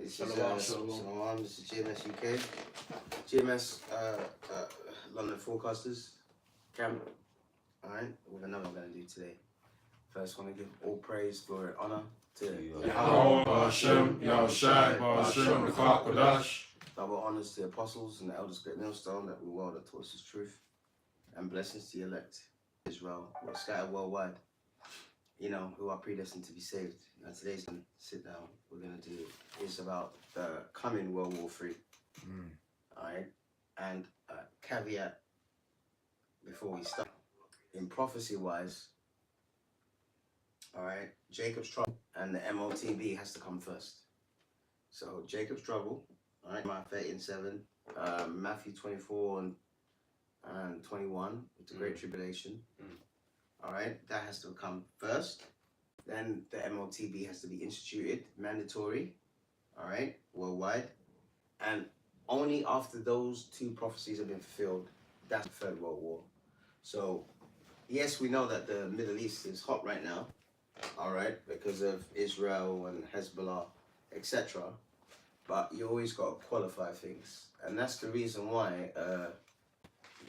This is Shalom. This is GMS UK. GMS London Forecasters Camp. Alright, with another I'm going to do today. First, I want to give all praise, glory, and honor to Yahweh Hashem, Yahushai, Hashem, the Kodash. Double honors to the apostles and the elders, great millstone that we will that taught us his truth. And blessings to the elect, Israel, who are scattered worldwide, you know, who are predestined to be saved. Now today's going to sit down, we're going to do is about the coming World War III. Alright, and caveat before we start. In prophecy wise, alright, Jacob's trouble and the MOTB has to come first. So Jacob's trouble, alright, Matthew 13 and 7, Matthew 24 and 21, it's a great tribulation. Alright, that has to come first. Then the MOTB has to be instituted, mandatory, alright, worldwide. And only after those two prophecies have been fulfilled, that's the Third World War. So, yes, we know that the Middle East is hot right now, alright, because of Israel and Hezbollah, etc. But you always got to qualify things. And that's the reason why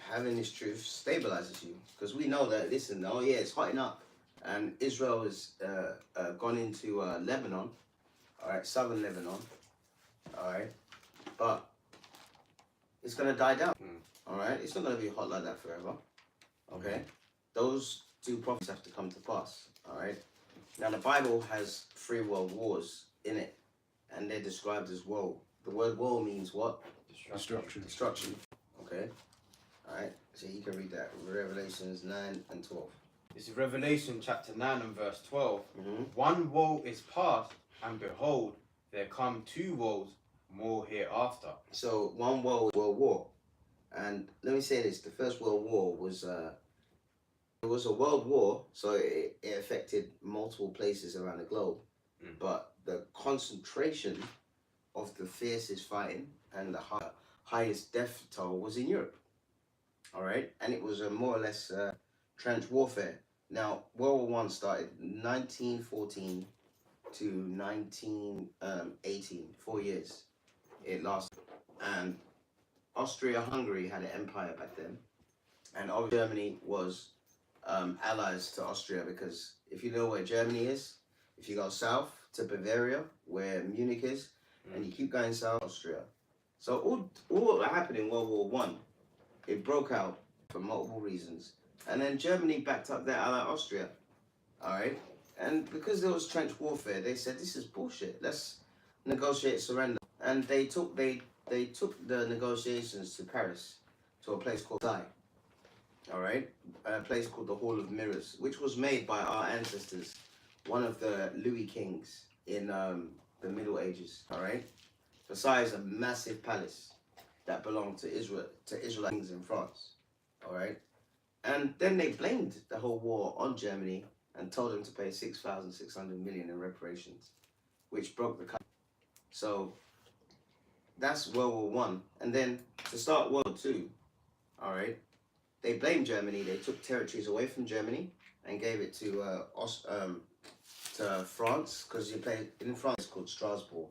having this truth stabilizes you. Because we know that, listen, oh yeah, it's hotting up. And Israel has gone into Lebanon, alright, southern Lebanon, alright. But it's going to die down, alright? It's not going to be hot like that forever, okay? Those two prophecies have to come to pass, alright? Now, the Bible has 3 world wars in it, and they're described as woe. The word woe means what? Destruction, okay? Alright, so you can read that, Revelations 9 and 12. This is Revelation chapter 9 and verse 12. One woe is past, and behold, there come 2 woes more hereafter. So one woe is World War. And let me say this, the First World War was it was a world war, so it affected multiple places around the globe. But the concentration of the fiercest fighting and the highest death toll was in Europe. Alright? And it was a more or less trench warfare. Now, World War I started 1914 to 1918, 4 years it lasted. And Austria-Hungary had an empire back then. And obviously Germany was allies to Austria, because if you know where Germany is, if you go south to Bavaria, where Munich is, and you keep going south, Austria. So all that happened in World War I, it broke out for multiple reasons. And then Germany backed up their ally Austria, alright? And because there was trench warfare, they said, this is bullshit, let's negotiate surrender. And they took the negotiations to Paris, to a place called Versailles, alright? A place called the Hall of Mirrors, which was made by our ancestors, one of the Louis Kings in the Middle Ages, alright? Versailles is a massive palace that belonged to Israelite kings in France, alright? And then they blamed the whole war on Germany and told them to pay 6,600 million in reparations, which broke the country. So that's World War I. And then to start World War II, alright, they blamed Germany. They took territories away from Germany and gave it to France, because you play in France, it's called Strasbourg.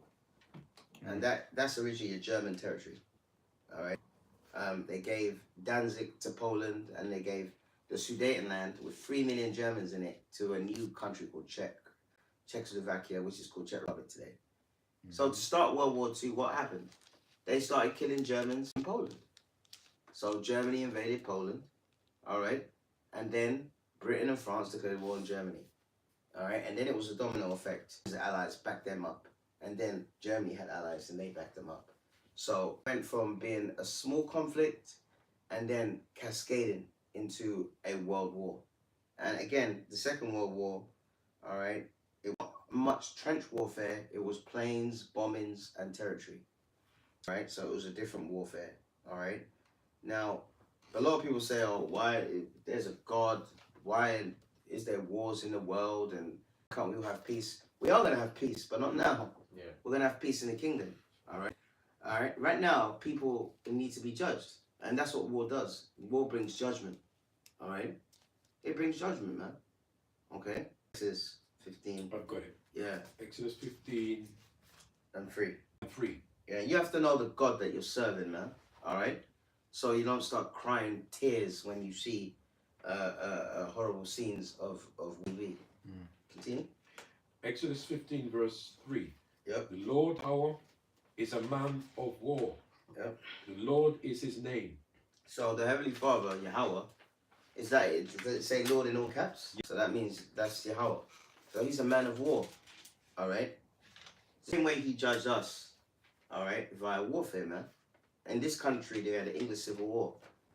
And that's originally a German territory, alright. They gave Danzig to Poland, and they gave the Sudetenland with 3 million Germans in it to a new country called Czechoslovakia, which is called Czech Republic today. So to start World War II, what happened? They started killing Germans in Poland. So Germany invaded Poland, alright, and then Britain and France declared war on Germany, alright, and then it was a domino effect. The Allies backed them up, and then Germany had allies and they backed them up. So it went from being a small conflict and then cascading into a world war. And again, the Second World War, all right, it was much trench warfare. It was planes, bombings, and territory, all right? So it was a different warfare, all right? Now, a lot of people say, oh, why, there's a God, why is there wars in the world, and can't we all have peace? We are going to have peace, but not now. Yeah. We're going to have peace in the kingdom, all right? All right, right now, people need to be judged. And that's what war does. War brings judgment, all right? It brings judgment, man, okay? This is 15. I've got it. Yeah. Exodus 15 and 3. free. Yeah, you have to know the God that you're serving, man. All right, so you don't start crying tears when you see horrible scenes of WW3. Continue. Exodus 15 verse 3. Yep. The Lord our is a man of war. Yep. The Lord is his name. So the Heavenly Father, Yahweh, is that it? Does it say Lord in all caps? So that means that's Yahweh. So he's a man of war. All right. Same way he judged us. All right, via warfare, man. In this country, they had the English Civil War,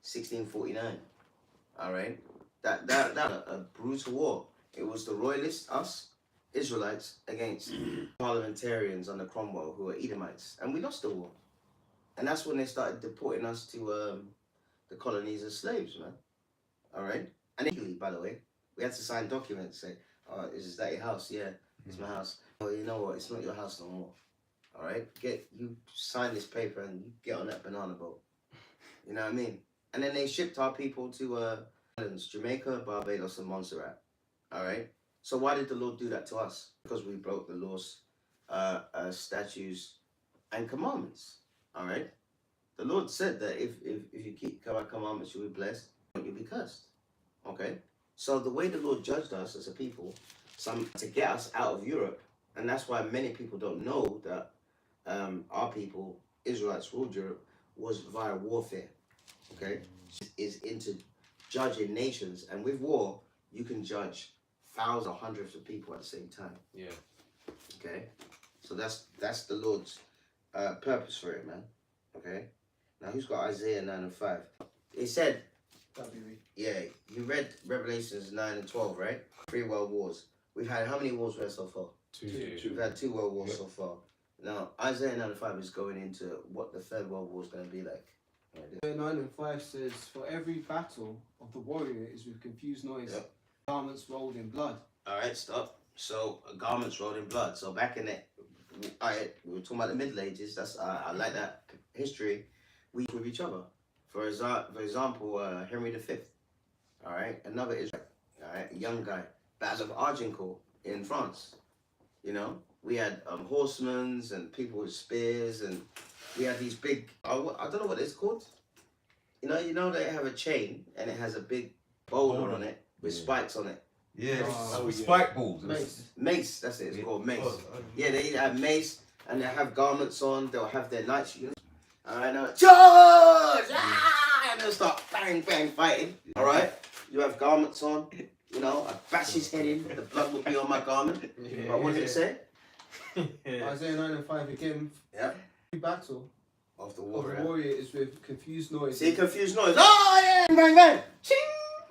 1649. All right, that a brutal war. It was the Royalists, us, Israelites, against parliamentarians under Cromwell who were Edomites, and we lost the war. And that's when they started deporting us to the colonies as slaves, man. All right, and legally, by the way, we had to sign documents say, "Oh, is that your house? Yeah, it's my house." Well, you know what? It's not your house no more. All right, you sign this paper and you get on that banana boat. You know what I mean? And then they shipped our people to islands, Jamaica, Barbados, and Montserrat. All right. So why did the Lord do that to us? Because we broke the laws, statutes, and commandments. All right. The Lord said that if you keep my commandments, you'll be blessed, but you'll be cursed. Okay. So the way the Lord judged us as a people, to get us out of Europe, and that's why many people don't know that our people, Israelites, ruled Europe, was via warfare. Okay, is into judging nations, and with war, you can judge thousands or hundreds of people at the same time. Yeah. Okay, so that's the Lord's purpose for it, man. Okay, now who's got Isaiah 9 and 5? It said, WW. yeah, you read Revelations 9 and 12, right? 3 world wars. We've had how many wars we had so far? Two. We've had 2 world wars so far. Now Isaiah 9 and 5 is going into what the 3rd world war is going to be like. Isaiah 9 and 5 says, "For every battle of the warrior is with confused noise, Yep. garments rolled in blood." All right, stop. So garments rolled in blood. So back in it, we were talking about the Middle Ages. That's I like that history. We with each other. For example, Henry V. All right, another Israel. All right, a young guy. Battle of Agincourt in France. You know, we had horsemen and people with spears, and we had these big. I don't know what it's called. You know they have a chain and it has a big boulder on it with spikes on it. Yeah, Oh, with yeah. spike balls. Mace. Mace, that's it. It's called mace. Oh, Yeah, they have mace and they have garments on. They'll have their night shoes. All right, now charge! Ah! And they'll start bang, bang, fighting. All right, you have garments on. You know, I bash his head in. The blood will be on my garment. But what does it say? Isaiah 9 and 5 again. Yeah. Every battle Of the of war. the warrior is with confused noise. See, confused noise. Oh yeah, bang, bang, ching.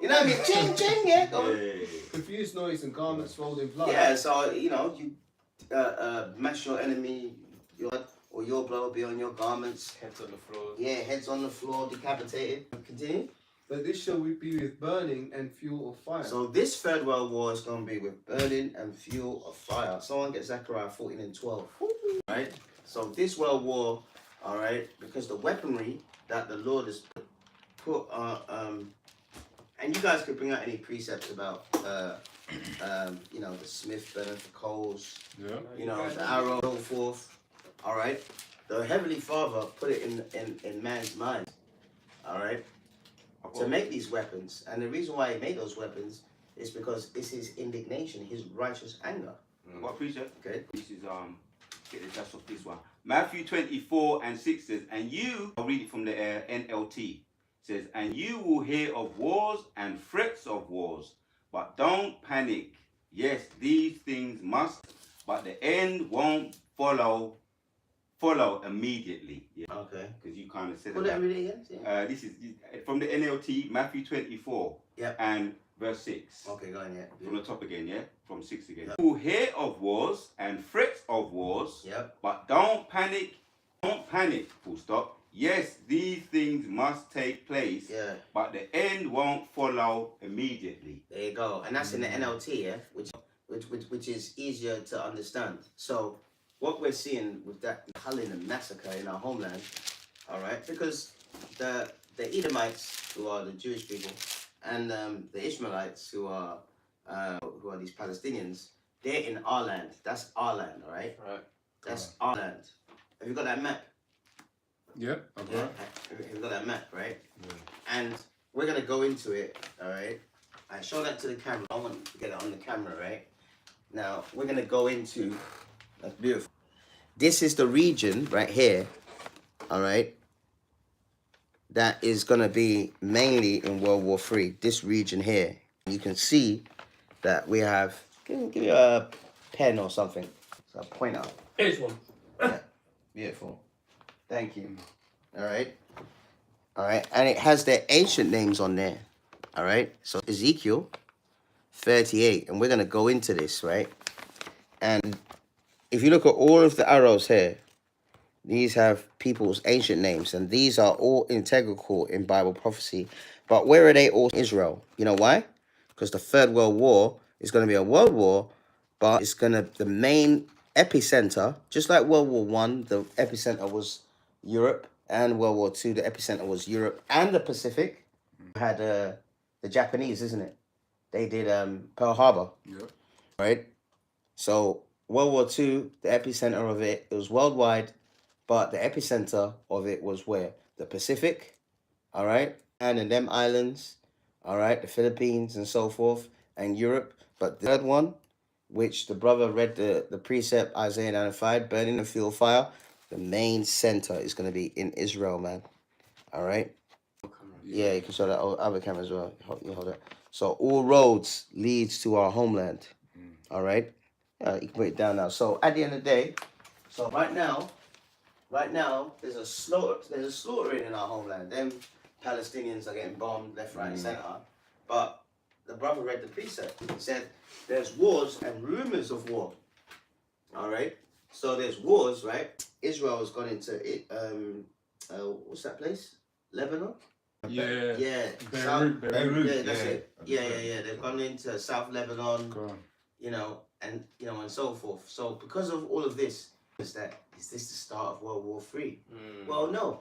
You know what I mean? Ching, ching. Yeah. Go on. Confused noise and garments rolled in blood. Yeah, so you know, you mash your enemy, your blood will be on your garments. Heads on the floor. Yeah, heads on the floor, decapitated. Continue. But this shall be with burning and fuel of fire. So this 3rd world war is going to be with burning and fuel of fire. Someone get Zechariah 14 and 12. Right. So this world war, all right, because the weaponry that the Lord has put and you guys could bring out any precepts about you know, the smith burning for coals, Yeah. you know, the arrow, so forth. All right, the Heavenly Father put it in man's mind. All right, to make these weapons, and the reason why he made those weapons is because it's his indignation, his righteous anger. What preacher? Okay. This is get the touch off this one. Matthew 24 and 6 says, and you, I'll read it from the NLT, says, and you will hear of wars and threats of wars, but don't panic. Yes, these things must, but the end won't follow immediately. Yeah, Okay. because you kind of said Put it and read it again. Yeah. this is from the NLT, Matthew 24 Yep. and verse 6. Okay, go on, yeah. From the top again, yeah? From 6 again. Yep. You will hear of wars and threats of wars, Yep. but don't panic. Don't panic, full stop. Yes, these things must take place, Yeah. but the end won't follow immediately. There you go. And that's in the NLT, yeah, which is easier to understand. So what we're seeing with that culling and massacre in our homeland, all right, because the Edomites, who are the Jewish people, and the Ishmaelites, who are these Palestinians, they're in our land. That's our land, all right? Right. That's our land. Have you got that map? Yeah, I've got it. Have you got that map, right? Yeah. And we're gonna go into it, all right? I show that to the camera. I want to get it on the camera, right? Now we're gonna go into. That's beautiful. This is the region right here, all right? That is gonna be mainly in World War III. This region here, you can see that we have. Give me a pen or something. So a pointer. Here's one. Yeah, beautiful. Thank you. All right. All right, and it has their ancient names on there. All right, so Ezekiel 38, and we're gonna go into this, right? And if you look at all of the arrows here, these have people's ancient names, and these are all integral in Bible prophecy. But where are they all? Israel. You know why? Because the Third World War is going to be a world war, but it's going to, the main epicenter, just like World War One, the epicenter was Europe, and World War Two, the epicenter was Europe and the Pacific. Had the Japanese, isn't it? They did Pearl Harbor. Yeah. Right? So World War Two, the epicenter of it was worldwide, but the epicenter of it was where? The Pacific, all right? And in them islands, all right, the Philippines and so forth, and Europe. But the third one, which the brother read the precept, Isaiah 95, burning the field fire, the main center is going to be in Israel, man. All right? Yeah, you can show that other camera as well. You hold it. So all roads leads to our homeland. All right? You can put it down now. So at the end of the day, so right now, there's a slaughtering in our homeland. Them Palestinians are getting bombed left, right, and center. But the brother read the precept. He said there's wars and rumors of war. All right. So there's wars, right? Israel has gone into it. What's that place? Lebanon. Yeah. Yeah. Beirut. Yeah, that's it. Yeah. They've gone into South Lebanon. Go on. And so forth. So because of all of this, is this the start of World War III? Well, no,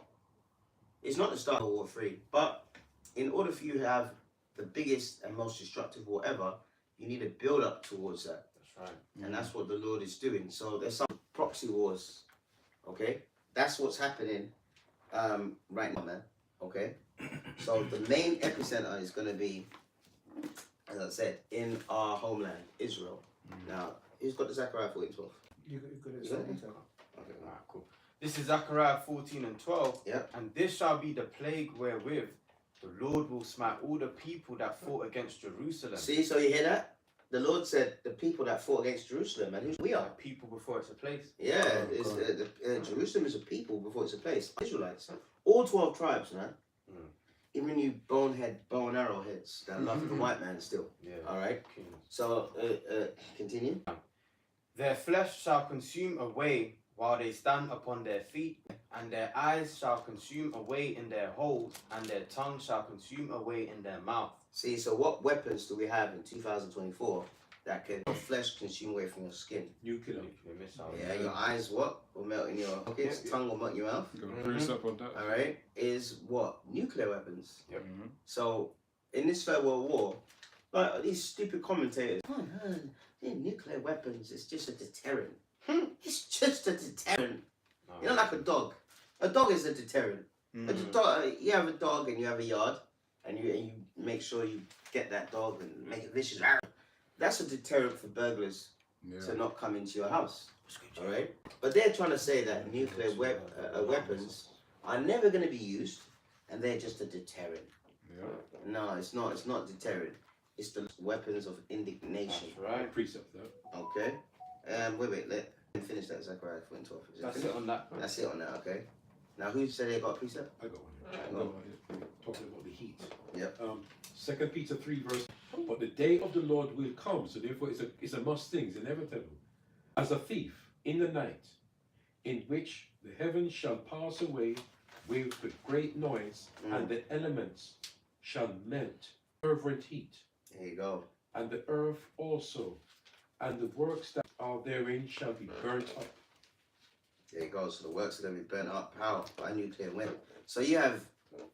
it's not the start of World War III. But in order for you to have the biggest and most destructive war ever, you need to build up towards that. That's right. And that's what the Lord is doing. So there's some proxy wars. Okay, that's what's happening right now, man. Okay, so the main epicenter is going to be, as I said, in our homeland, Israel. Now, who's got the Zechariah 14:12? You got it. You got it? Detail. Okay. Alright, cool. This is Zechariah 14 and 12. Yep. And this shall be the plague wherewith the Lord will smite all the people that fought against Jerusalem. See, so you hear that? The Lord said the people that fought against Jerusalem, and who we are. People before it's a place. Yeah, Jerusalem is a people before it's a place. Israelites, all 12 tribes, man. Even you bonehead, bow and arrow heads that love the white man still. Yeah. All right. Kings. So continue. Their flesh shall consume away while they stand upon their feet, and their eyes shall consume away in their holes, and their tongue shall consume away in their mouth. See, so what weapons do we have in 2024 that can your flesh consume away from your skin? Nuclear. Nuclear missile. Yeah, your eyes what will melt in your pockets, tongue will melt in your mouth. You're going to bruise up on that. All right, is what nuclear weapons. Yep. So in this Third World War, like these stupid commentators, nuclear weapons is just a deterrent. It's just a deterrent. No. You know, like a dog. A dog is a deterrent. A dog, you have a dog and you have a yard, and you make sure you get that dog and make it vicious. That's a deterrent for burglars to not come into your house. All right, but they're trying to say that nuclear weapons are never going to be used, and they're just a deterrent. Yeah. No, it's not. It's not deterrent. It's the weapons of indignation. That's right. Precept though. Okay. Wait. Let me finish that Zechariah 4:12. That's it on that. That's it on that. Okay. Now, who said they got a precept? I got one here. I got one here. Talking about the heat. Yep. 2 Peter 3 verse. But the day of the Lord will come. So therefore, it's a must thing. It's inevitable. As a thief in the night, in which the heavens shall pass away with great noise, and the elements shall melt, fervent heat. There you go. And the earth also, and the works that are therein shall be burnt up. There you go. So the works are going to be burnt up. How? By nuclear wind. So you have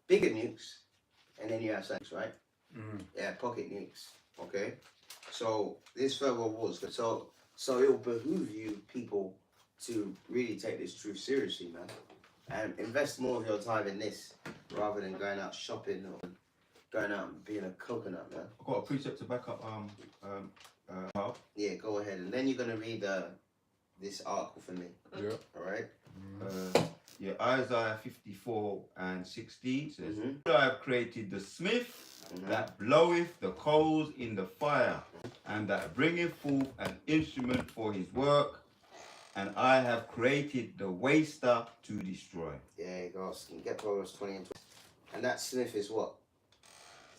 bigger nukes, and then you have nukes, right? Yeah, pocket nukes. Okay. So this Third World War is good. So it will behoove you people to really take this truth seriously, man, and invest more of your time in this rather than going out shopping or going out and being a coconut, man. I've got a precept to back up. How? Yeah, go ahead, and then you're gonna read this article for me. Yeah. All right. Yeah, Isaiah 54 and 16 says, Mhm. I have created the smith Mhm. that bloweth the coals in the fire, and that bringeth forth an instrument for his work, and I have created the waster to destroy. Yeah, you go. So you get Proverbs 20 and 20. And that smith is what?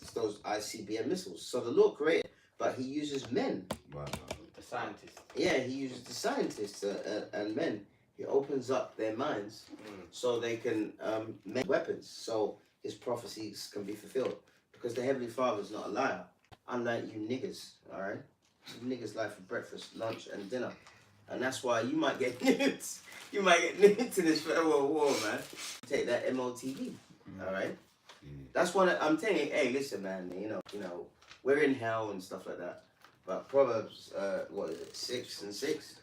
It's those ICBM missiles. So the Lord created, but He uses men. Wow. The scientist. Yeah, He uses the scientists and men. He opens up their minds so they can make weapons. So His prophecies can be fulfilled. Because the Heavenly Father's not a liar. Unlike you niggas, all right? You niggas lie for breakfast, lunch, and dinner. And that's why you might get nuked. You might get nuked to this federal war, man. Take that MOTV, all right? That's one I'm telling you. Hey, listen, man. You know, we're in hell and stuff like that. But Proverbs, what is it, 6 and 6,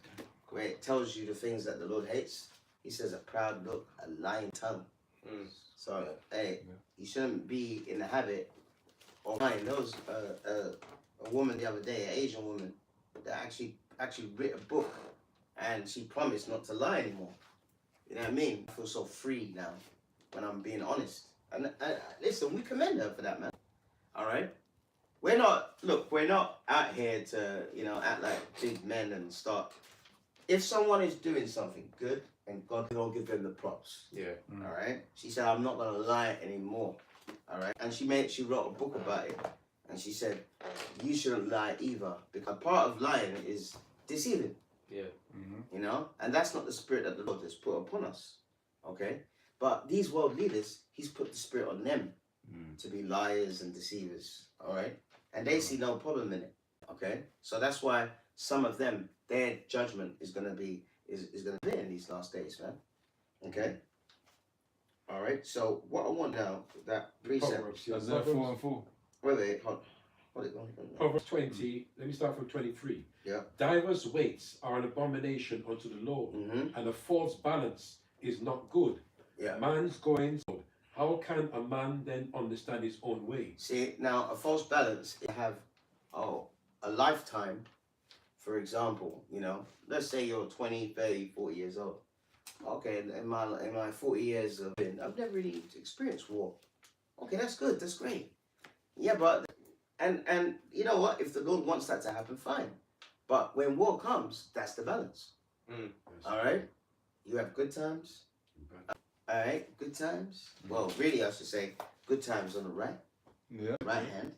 where it tells you the things that the Lord hates. He says a proud look, a lying tongue. So, hey, you shouldn't be in the habit of lying. There was a woman the other day, an Asian woman, that actually wrote a book, and she promised not to lie anymore. You know what I mean? I feel so free now when I'm being honest. And listen, we commend her for that, man. All right? We're not out here to, act like big men and start. If someone is doing something good, and God will give them the props. Yeah. All right? She said, I'm not going to lie anymore. All right? And she wrote a book about it. And she said, you shouldn't lie either. Because part of lying is deceiving. Yeah. You know? And that's not the spirit that the Lord has put upon us. Okay? But these world leaders, He's put the spirit on them to be liars and deceivers. All right? And they see no problem in it. Okay? So that's why some of them, their judgment is going to be in these last days, man. Okay? All right? So what I want now, that precept. Proverbs, yeah. Isaiah 4 and 4. Wait, hold it. Proverbs 20, let me start from 23. Yeah. Divers weights are an abomination unto the Lord, Mm-hmm. and a false balance is not good. Yeah. Man's goings, how can a man then understand his own way? See, now a false balance, you have a lifetime, for example, let's say you're 20, 30, 40 years old. Okay, in my 40 years of being, I've never really experienced war. Okay, that's good, that's great. Yeah, but and you know what? If the Lord wants that to happen, fine. But when war comes, that's the balance. All right? You have good times. All right, good times. Well, really, I should say good times on the right hand,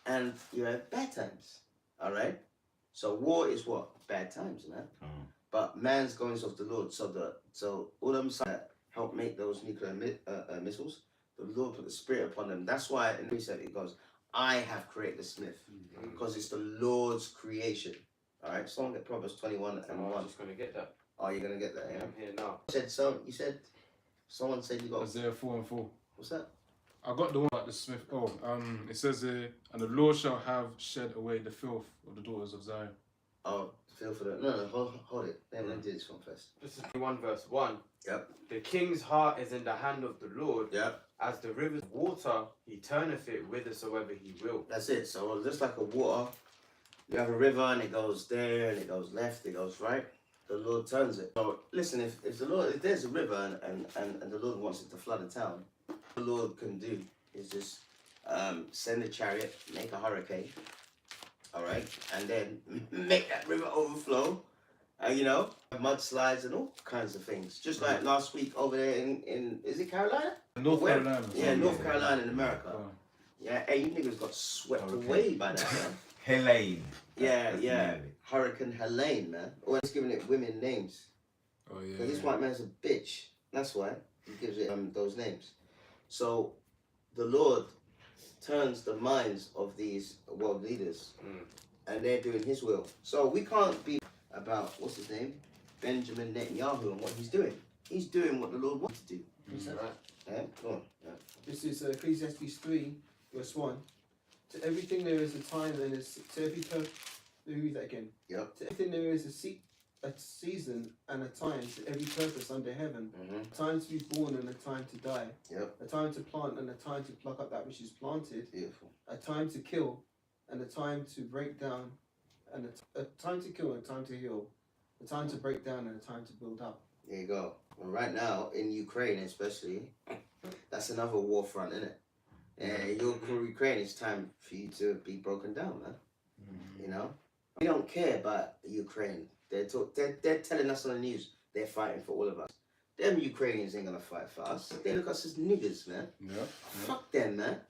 and you have bad times. All right. So war is what? Bad times, man. But man's goings of the Lord. So all them that help make those nuclear missiles, the Lord put the spirit upon them. That's why in the precept it goes, I have created the smith, because it's the Lord's creation. All right. Someone get Proverbs 21 and 1. I'm just gonna get that. Oh, you're gonna get that, yeah. I'm here now. You said. Someone said you got. Isaiah 4 and 4. What's that? I got the one about the smith. It says here, and the Lord shall have shed away the filth of the daughters of Zion. Oh, feel for that. No, hold it. Let me do this one first. This is 1 verse 1. Yep. The king's heart is in the hand of the Lord. Yep. As the river's water, He turneth it whithersoever He will. That's it. So just like a water, you have a river and it goes there and it goes left, it goes right. The Lord turns it. So listen, if there's a river and the Lord wants it to flood a town, the Lord can do is just send a chariot, make a hurricane, all right, and then make that river overflow. Mudslides and all kinds of things. Just like last week over there in is it Carolina? North Where? Carolina. Yeah, North Carolina in America. Oh. Yeah, hey, you niggas got swept away by that, man. Helene. Yeah. Hurricane Helene, man. Always giving it women names. Oh yeah. Because this white man's a bitch. That's why he gives it those names. So the Lord turns the minds of these world leaders, and they're doing His will. So we can't be about what's his name, Benjamin Netanyahu, and what he's doing. He's doing what the Lord wants to do. Is that right? Yeah, go on. Yeah. This is Ecclesiastes 3, verse 1. To everything there is a time and to every let me read that again. Yep. To everything there is a a season and a time to every purpose under heaven. Mm-hmm. A time to be born and a time to die. Yep. A time to plant and a time to pluck up that which is planted. Beautiful. A time to kill and a time to break down. And a time to kill and a time to heal. A time to break down and a time to build up. There you go. Well, right now, in Ukraine especially, that's another war front, isn't it? Ukraine, it's time for you to be broken down, man. You know? We don't care about Ukraine. They're telling us on the news they're fighting for all of us. Them Ukrainians ain't gonna fight for us. They look at us as niggas, man. Yeah. Fuck them, man.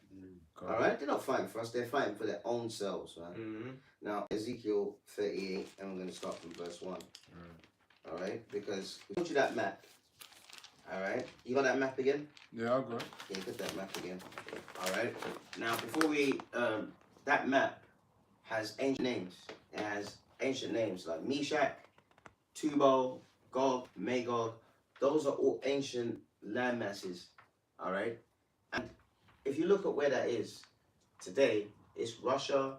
God. Alright? They're not fighting for us, they're fighting for their own selves, man. Mm-hmm. Now, Ezekiel 38, and we're going to start from verse 1. Alright? Because we told you that map. Alright? You got that map again? Yeah, I'll go. Yeah, get that map again. Alright? Now, before we, that map has ancient names. It has ancient names like Meshach, Tubal, Gog, Magog. Those are all ancient land masses. Alright? And if you look at where that is today, it's Russia.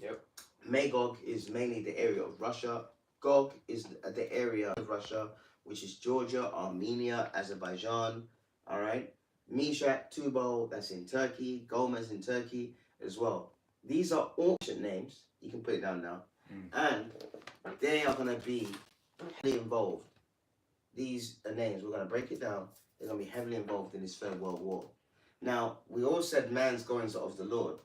Yep. Magog is mainly the area of Russia. Gog is the area of Russia, which is Georgia, Armenia, Azerbaijan. All right. Meshach, Tubal, that's in Turkey. Gomez in Turkey as well. These are all ancient names. You can put it down now. And they are going to be heavily involved. These are names. We're going to break it down. They're going to be heavily involved in this Third World War. Now, we all said man's goings of the Lord.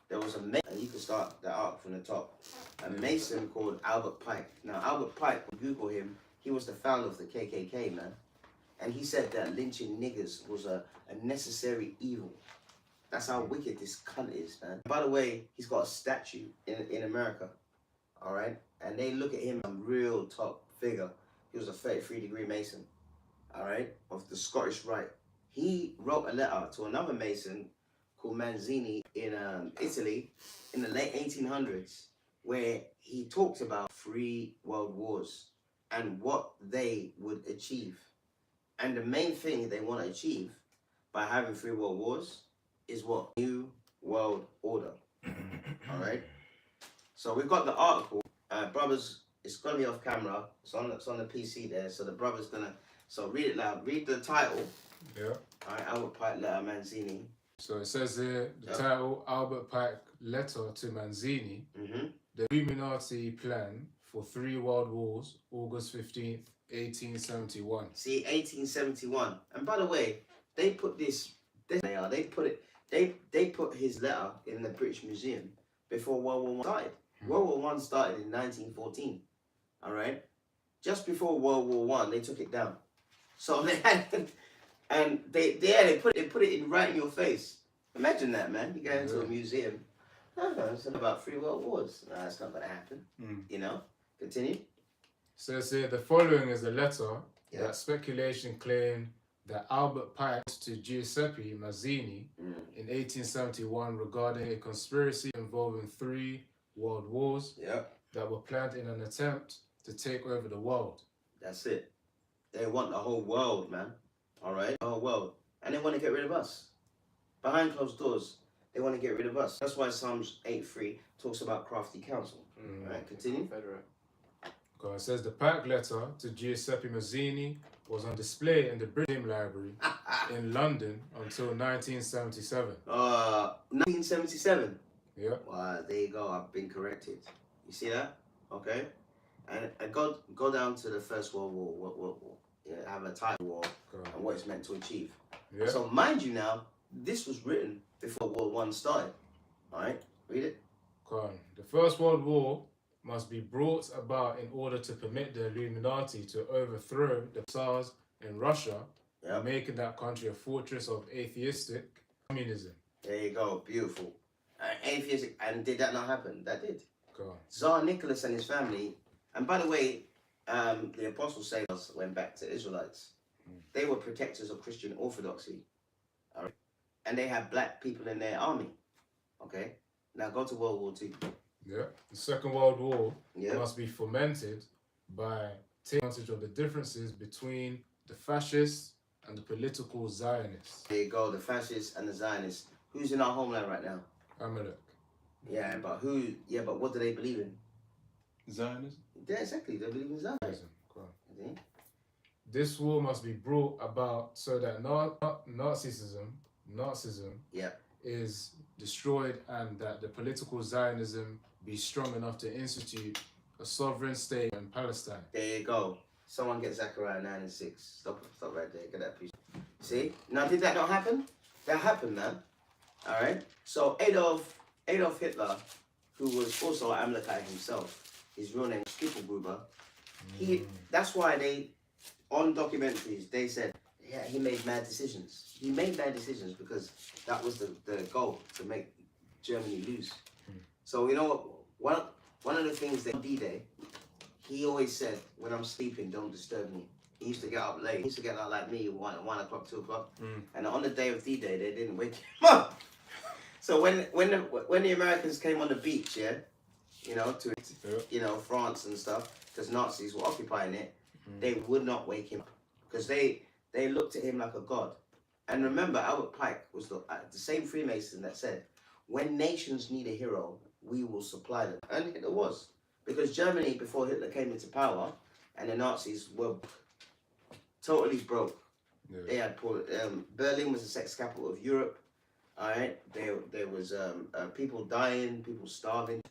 There was a Mason, and you can start the arc from the top. A Mason called Albert Pike. Now, Albert Pike, Google him, he was the founder of the KKK, man. And he said that lynching niggers was a necessary evil. That's how wicked this cunt is, man. By the way, he's got a statue in America, all right? And they look at him as a real top figure. He was a 33-degree Mason, all right, of the Scottish Rite. He wrote a letter to another Mason called Manzini in Italy in the late 1800s, where he talked about 3 world wars and what they would achieve. And the main thing they want to achieve by having 3 world wars is what? New world order. All right? So we've got the article. Brothers, it's going to be off camera. It's on the PC there. So the brother's going to... So read it loud. Read the title. Yeah. All right, Albert Pike letter Manzini. So it says here, the title, Albert Pike Letter to Manzini, the Illuminati Plan for 3 World Wars, August 15th, 1871. See, 1871. And by the way, they put they put his letter in the British Museum before World War I started. World War I started in 1914. All right? Just before World War I, they took it down. So they had... And they put it in right in your face. Imagine that, man. You go into a museum. It's about 3 world wars. No, that's not going to happen. You know? Continue. Says here, the following is a letter that speculation claimed that Albert Pike to Giuseppe Mazzini in 1871 regarding a conspiracy involving 3 world wars that were planned in an attempt to take over the world. That's it. They want the whole world, man. All right, the whole world. And they want to get rid of us. Behind closed doors, they want to get rid of us. That's why Psalms 8:3 talks about crafty counsel. All right, continue. Okay, it says the Pike letter to Giuseppe Mazzini was on display in the British Library in London until 1977. 1977? Yeah. Wow, there you go. I've been corrected. You see that? Okay. And go down to the First World War. What have a title war and what it's meant to achieve. Yeah. So mind you now, this was written before World War I started. All right, read it. The First World War must be brought about in order to permit the Illuminati to overthrow the Tsars in Russia, making that country a fortress of atheistic communism. There you go, beautiful. Atheistic, and did that not happen? That did. Go on. Tsar Nicholas and his family, and by the way, the apostles say went back to Israelites. They were protectors of Christian orthodoxy. All right? And they had black people in their army. Okay? Now go to World War II. Yeah. The Second World War Yeah. must be fomented by taking advantage of the differences between the fascists and the political Zionists. There you go, the fascists and the Zionists. Who's in our homeland right now? Amalek. Yeah, but what do they believe in? Zionism? Yeah, exactly. They believe in Zionism. Go on. See? This war must be brought about so that Nazism Yeah. is destroyed and that the political Zionism be strong enough to institute a sovereign state in Palestine. There you go. Someone get Zechariah 9 and 6. Stop right there. Get that piece. See? Now, did that not happen? That happened, man. All right? So, Adolf Hitler, who was also an Amalekite himself, his real name was Skipelgruber, that's why they, on documentaries, they said, yeah, he made mad decisions. He made mad decisions because that was the goal, to make Germany lose. So, you know what? One of the things that D-Day, he always said, when I'm sleeping, don't disturb me. He used to get up late. He used to get up like me, 1 o'clock, 2 o'clock. And on the day of D-Day, they didn't wake him up. So when the Americans came on the beach, yeah, you know, to France and stuff, because Nazis were occupying it, they would not wake him up because they looked at him like a god. And remember, Albert Pike was the same Freemason that said, when nations need a hero, we will supply them. And Hitler was. Because Germany, before Hitler came into power, and the Nazis were totally broke. Yeah. They had Berlin was the sex capital of Europe. All right, there was people dying, people starving,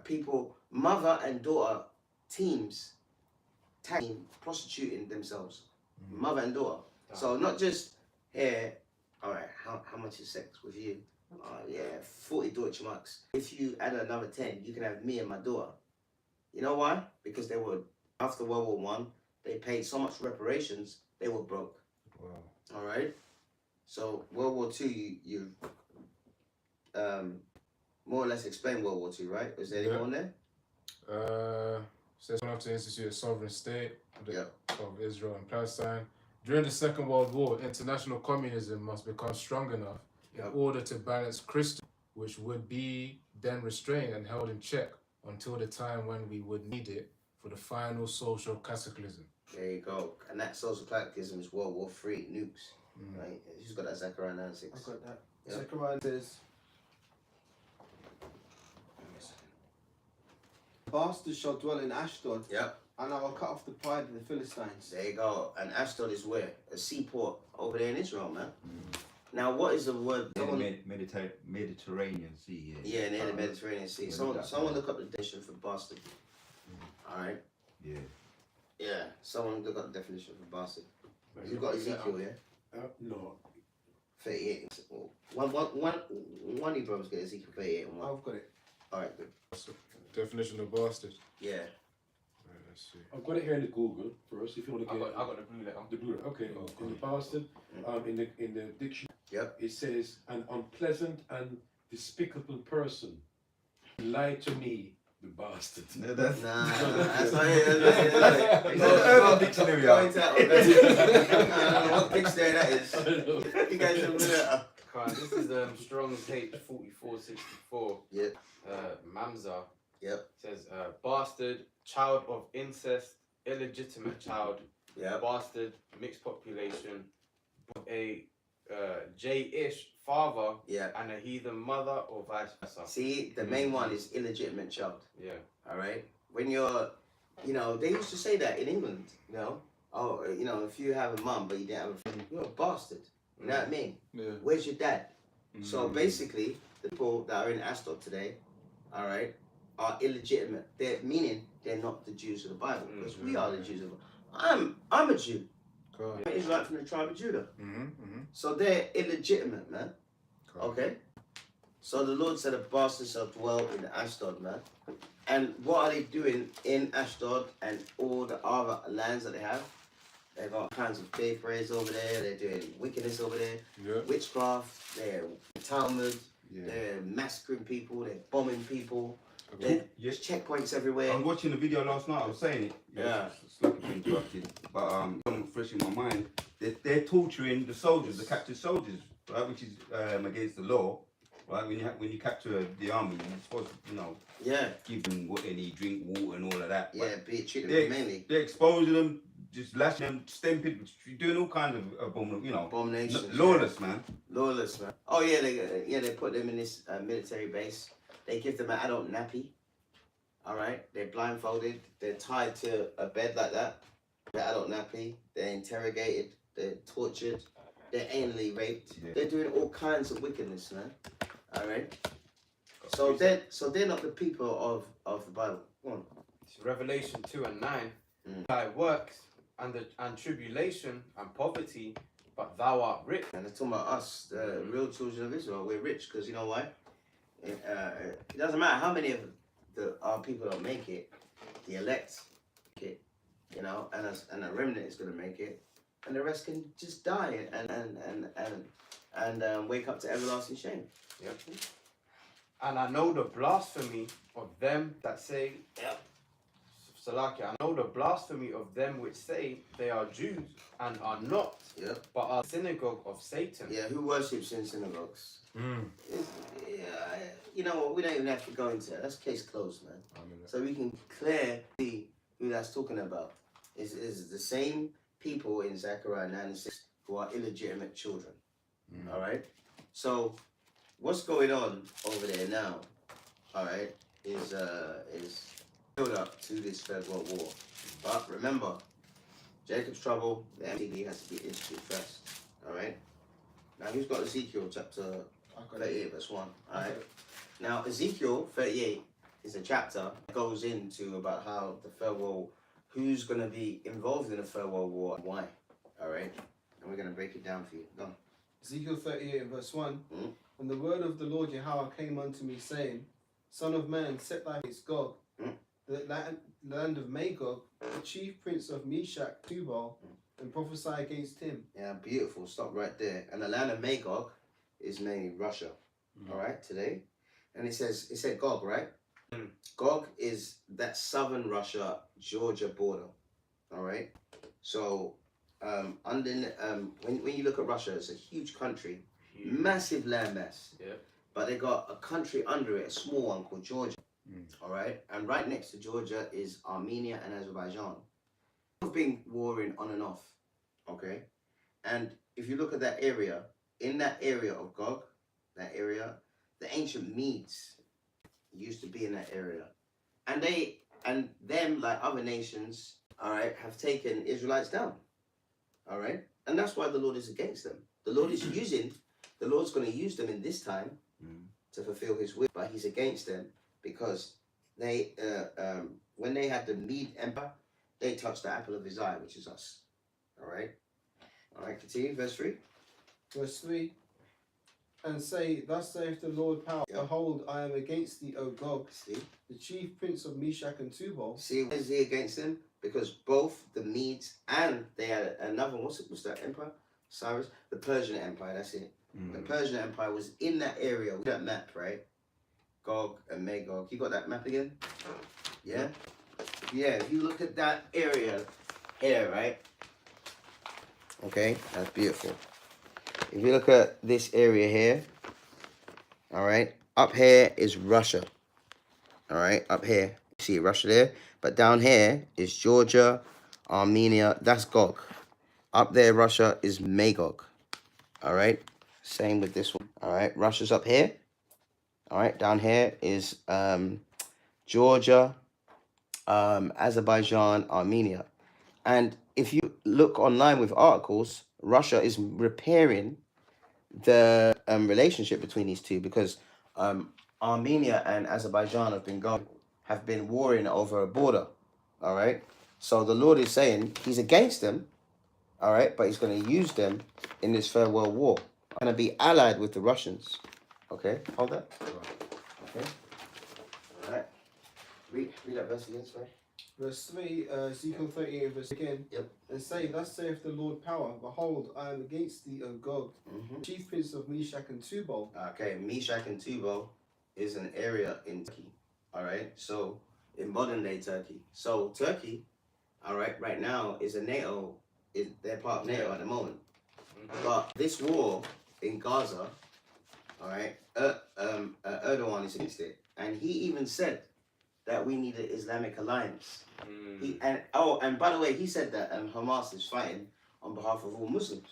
people, mother and daughter teams, prostituting themselves, mother and daughter. So not just here. All right, how much is sex with you? Yeah, 40 Deutschmarks. If you add another 10, you can have me and my daughter. You know why? Because they were, after World War One, they paid so much reparations, they were broke. Wow. All right? So World War Two, you more or less explained World War Two, right? Was there anyone on there? Says enough to institute a sovereign state of Israel and Palestine. During the Second World War, international communism must become strong enough in order to balance Christian, which would be then restrained and held in check until the time when we would need it for the final social cataclysm. There you go. And that social cataclysm is World War III, nukes. Right? Who's got that Zechariah 9:6? I've got that. Yeah. Zechariah says, bastards shall dwell in Ashdod, Yep. and I will cut off the pride of the Philistines. There you go. And Ashdod is where? A seaport over there in Israel, man. Now, what is the word? Mediterranean Sea. Yeah, near the Mediterranean Sea. Someone look up the definition for bastard. All right. Yeah. Yeah. Someone look up the definition for bastard. You've got Ezekiel, yeah? No. 38. One of you brothers get Ezekiel 38 and 1. I've got it. All right, good. Definition of bastard. Yeah. Right, let's see. I've got it here in the Google first. If you want to I get got the blue letter. the blue. Okay. In the bastard, in the dictionary, it says an unpleasant and despicable person. Lied to me, the bastard. No, that's Nah, that's not it. Urban Dictionary. What dictionary that is? You guys should look it up. This is Strong's page 4464. Yep. Mamza. Yep. Says bastard, child of incest, illegitimate child, Yep. bastard, mixed population, a J-ish father, Yeah. and a heathen mother, or vice versa. See, the main one is illegitimate child. Yeah. All right. When you're, they used to say that in England. Oh, if you have a mum but you didn't have a friend, you're a bastard. You know what I mean? Yeah. Where's your dad? So basically, the people that are in Ashdod today, all right, are illegitimate. Meaning they're not the Jews of the Bible, because we are the Jews of the Bible. I'm a Jew. Cool. I'm Israelite from the tribe of Judah. Mm-hmm. So they're illegitimate, man. Cool. Okay? So the Lord said a bastard shall dwell in Ashdod, man. And what are they doing in Ashdod and all the other lands that they have? They've got kinds of gay praise over there. They're doing wickedness over there. Yeah. Witchcraft. They're Talmud. Yeah. They're massacring people. They're bombing people. Okay. There's checkpoints everywhere. I was watching the video last night. I was saying it. Yeah. It's like it's interrupted, but something fresh in my mind. They're torturing the soldiers, the captured soldiers, right? Which is against the law, right? When you capture the army, you're supposed to, Yeah. give them what they need, drink, water, and all of that. Yeah, be treated They're, mainly. they're exposing them, just lashing them, stemping, doing all kinds of Abominations. lawless, man. Lawless, man. Oh yeah, they put them in this military base. They give them an adult nappy. All right, they're blindfolded. They're tied to a bed like that. They're adult nappy. They're interrogated. They're tortured. They're anally raped. Yeah. They're doing all kinds of wickedness, man. All right. So they're not the people of the Bible. Go on. It's Revelation 2 and 9. Mm. Thy works and tribulation and poverty, but thou art rich. And it's talking about us, the real children of Israel. We're rich because you know why? It doesn't matter how many of our people don't make it. The elect make it, you know, and a remnant is going to make it, and the rest can just die and wake up to everlasting shame. Yep. And I know the blasphemy of them that say, Yep. Salakia, I know the blasphemy of them which say they are Jews and are not, Yep. but are synagogue of Satan. Yeah, who worships in synagogues? Mm. Yeah, you know what? We don't even have to go into that. That's case closed, man. Amen. So we can clearly see who that's talking about. Is the same people in Zechariah 9 and 6 who are illegitimate children. All right. So what's going on over there now? All right, is build up to this Third World War. But remember, Jacob's trouble. The MTD has to be instituted first. All right. Now who's got Ezekiel chapter 38 verse 1? All right. Now Ezekiel 38 is a chapter that goes into about how the Third World, who's going to be involved in the Third World War and why. All right. And we're going to break it down for you. Go on. Ezekiel 38 and verse 1. Mm. And the word of the Lord Yahweh came unto me, saying, Son of man, set thy face Gog, the land of Magog, the chief prince of Meshach, Tubal, and prophesy against him. Yeah, beautiful. Stop right there. And the land of Magog is mainly Russia. All right, today. And it said Gog, right? Mm. Gog is that southern Russia, Georgia border. All right. So, when you look at Russia, it's a huge country, massive landmass. Yeah. But they got a country under it, a small one called Georgia. All right. And right next to Georgia is Armenia and Azerbaijan. They've been warring on and off. Okay. And if you look at that area, in that area of Gog, that area, the ancient Medes used to be in that area. And them, like other nations, all right, have taken Israelites down. All right. And that's why the Lord is against them. The Lord's going to use them in this time to fulfill his will, but he's against them because they, when they had the Mede Empire, they touched the apple of his eye, which is us. All right. All right, continue. Verse 3. Verse 3. And say, Thus saith the Lord power, Behold, I am against thee, O Gog, See? the chief prince of Meshach and Tubal. See, why is he against them? Because both the Medes and they had another, what's that empire? Cyrus? The Persian Empire, that's it. The Persian Empire was in that area with that map, right? Gog and Magog. You got that map again? Yeah? Yeah, if you look at that area here, right? Okay, that's beautiful. If you look at this area here, all right, up here is Russia. All right, up here. See Russia there? But down here is Georgia, Armenia. That's Gog. Up there, Russia is Magog. All right, same with this one. All right, Russia's up here. All right, down here is Georgia, Azerbaijan, Armenia. And if you look online with articles, Russia is repairing the relationship between these two because Armenia and Azerbaijan have been warring over a border. All right. So the Lord is saying he's against them. All right. But he's going to use them in this Third World War. Going to be allied with the Russians. Okay. Hold that. Okay. All right. Read that verse again, sorry. Verse 3, Ezekiel 38, verse again. Yep. And say, Thus saith the Lord power, Behold, I am against thee, O Gog, chief prince of Meshach and Tubal. Okay, Meshach and Tubal is an area in Turkey. All right, so in modern day Turkey. So Turkey, all right, right now is a NATO. They're part of NATO at the moment. But this war in Gaza, all right, Erdogan is against it, and he even said that we need an Islamic alliance. And by the way, he said that Hamas is fighting on behalf of all Muslims.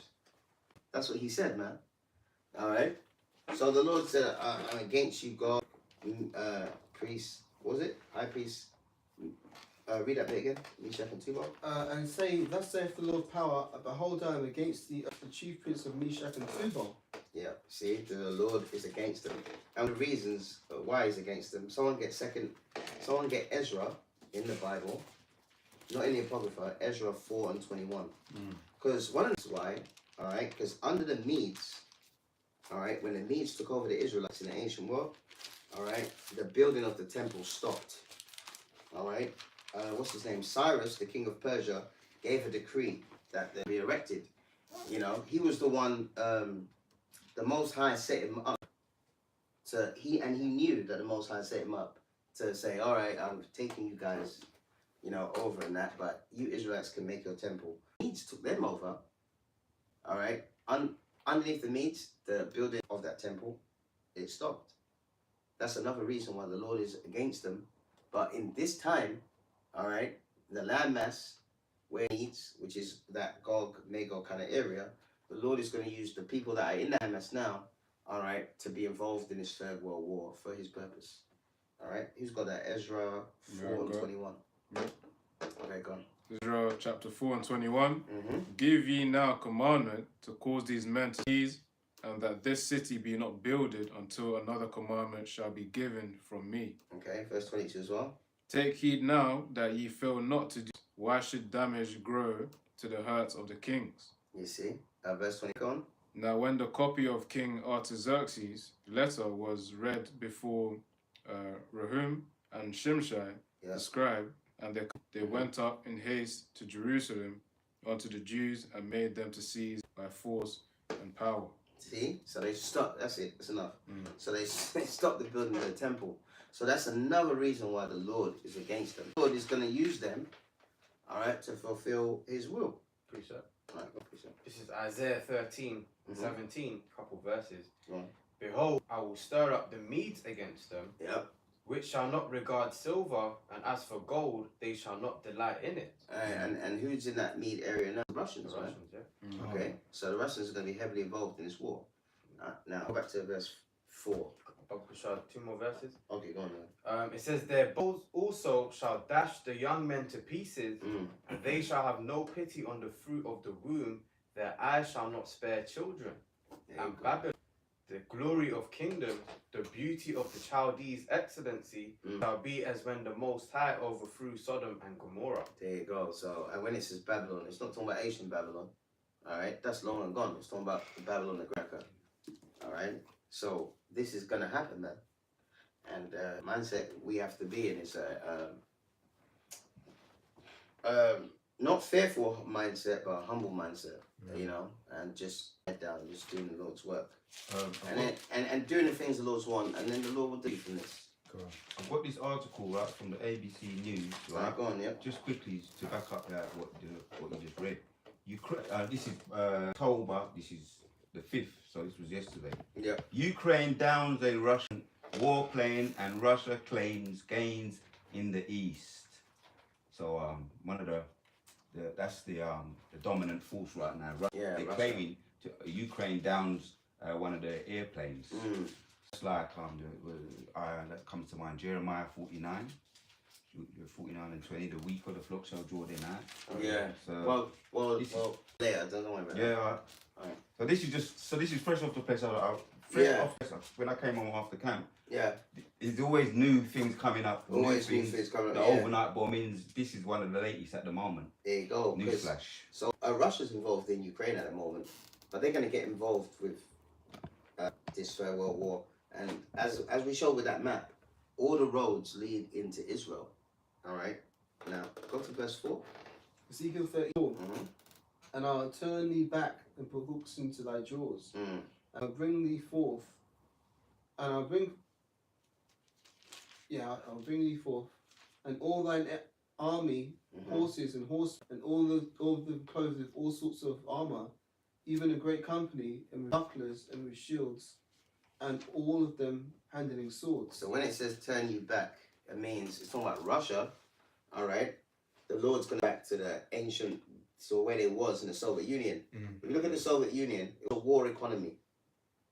That's what he said, man. All right. So the Lord said, "I'm against you, God, priests, what was it? High priest. Read that bit again. Meshach and Tubal. And say, thus saith the Lord power, behold, I am against the chief prince of Meshach and Tubal. Yeah, see, the Lord is against them. And the reasons why he's against them, someone get Ezra in the Bible, not in the Apocrypha, Ezra 4 and 21. Because one of the reasons why, alright, because under the Medes, alright, when the Medes took over the Israelites in the ancient world, alright, the building of the temple stopped. Alright, what's his name? Cyrus, the king of Persia, gave a decree that they be erected. You know, he was the one, the Most High set him up he knew that the Most High set him up to say, all right, I'm taking you guys, you know, over and that, but you Israelites can make your temple. Medes took them over. All right, underneath the Medes, the building of that temple, it stopped. That's another reason why the Lord is against them. But in this time, all right, the landmass where it needs, which is that Gog, Magog kind of area, the Lord is going to use the people that are in the landmass now, all right, to be involved in this Third World War for his purpose. All right, who's got that? Ezra 4 and 21. Okay, go on. Ezra chapter 4 and 21. Mm-hmm. Give ye now commandment to cause these men to cease, and that this city be not builded until another commandment shall be given from me. Okay, verse 22 as well. Take heed now that ye fail not to do. Why should damage grow to the hurts of the kings? You see, verse 20, go on. Now when the copy of King Artaxerxes' letter was read before Rehum and Shimshai, the scribe, and they went up in haste to Jerusalem unto the Jews and made them to seize by force and power. See, so they stopped. That's it. That's enough. So they stopped the building of the temple. So that's another reason why the Lord is against them. The Lord is going to use them, all right, to fulfill His will. Precept. All right, go precept. This is Isaiah 13, 17, couple verses. Yeah. Behold, I will stir up the Medes against them, Yep. which shall not regard silver, and as for gold, they shall not delight in it. And who's in that Mede area now? The Russians, The right? Russians, yeah. Okay, so the Russians are going to be heavily involved in this war. Now, go back to verse 4. Two more verses. Okay, go on then. It says, their bows also shall dash the young men to pieces, and they shall have no pity on the fruit of the womb. Their eyes shall not spare children. And Babylon, the glory of kingdom, the beauty of the Chaldees' excellency, shall be as when the Most High overthrew Sodom and Gomorrah. There you go. So, and when it says Babylon, it's not talking about Asian Babylon. All right, that's long and gone. It's talking about the Babylon the Greco. All right, so this is going to happen then. And mindset we have to be in is not fearful mindset, but a humble mindset. You know, and just head down, just doing the Lord's work, and doing the things the Lord's want, and then the Lord will do from this. Go on. I've got this article right from the ABC News. Right, Go on, yeah. just quickly to back up what you just read. This is October. This is the 5th, so this was yesterday. Yeah. Ukraine downs a Russian warplane, and Russia claims gains in the east. So one of that's the dominant force right now. Yeah, They're Russia. claiming Ukraine downs one of their airplanes. It's like that comes to mind, Jeremiah 49. 49 and 20, the weak of the flock shall draw their knife. Yeah. So later, don't worry about yeah, that. alright. So this is fresh off the place. When I came home after camp. Yeah. There's always new things coming up. Always new things coming up. The overnight bombings. This is one of the latest at the moment. There you go. Newsflash. So Russia's involved in Ukraine at the moment, but they're going to get involved with this Third World War. And as we showed with that map, all the roads lead into Israel. All right. Now go to verse 4. Ezekiel 34. And I'll turn thee back and put hooks into thy jaws, and I'll bring thee forth, and I'll bring thee forth, and all thine army, horses and horsemen, and all the clothed with all sorts of armor, even a great company, and with bucklers and with shields, and all of them handling swords. So when it says turn you back, it means it's talking about Russia. All right. The Lord's going back to the ancient, so where it was in the Soviet Union. If you look at the Soviet Union, it was a war economy.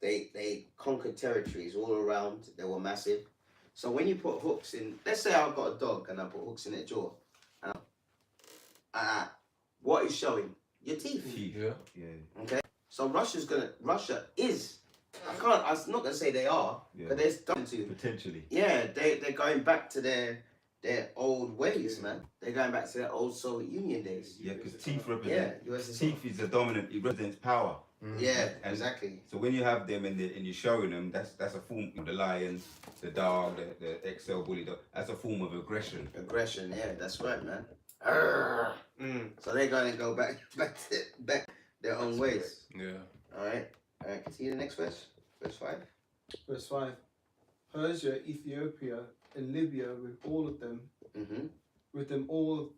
They conquered territories all around. They were massive. So when you put hooks in, let's say I've got a dog and I put hooks in its jaw, and what is showing? Your teeth. Yeah. Yeah. Okay. So Russia is. I'm not gonna say they are, but they're starting to. Potentially. Yeah, they're going back to their old ways, man. They're going back to their old Soviet Union days. Yeah, because teeth represent. USSR. Teeth is the dominant. It represents power. Yeah, And exactly. So when you have them and you're showing them, that's a form of the lion, the dog, the XL bully dog. That's a form of aggression. Aggression, yeah, that's right, man. So they're going to go back their own ways. Yeah. All right. Continue the next verse. Verse 5. Verse 5. Persia, Ethiopia, and Libya with all of them, with all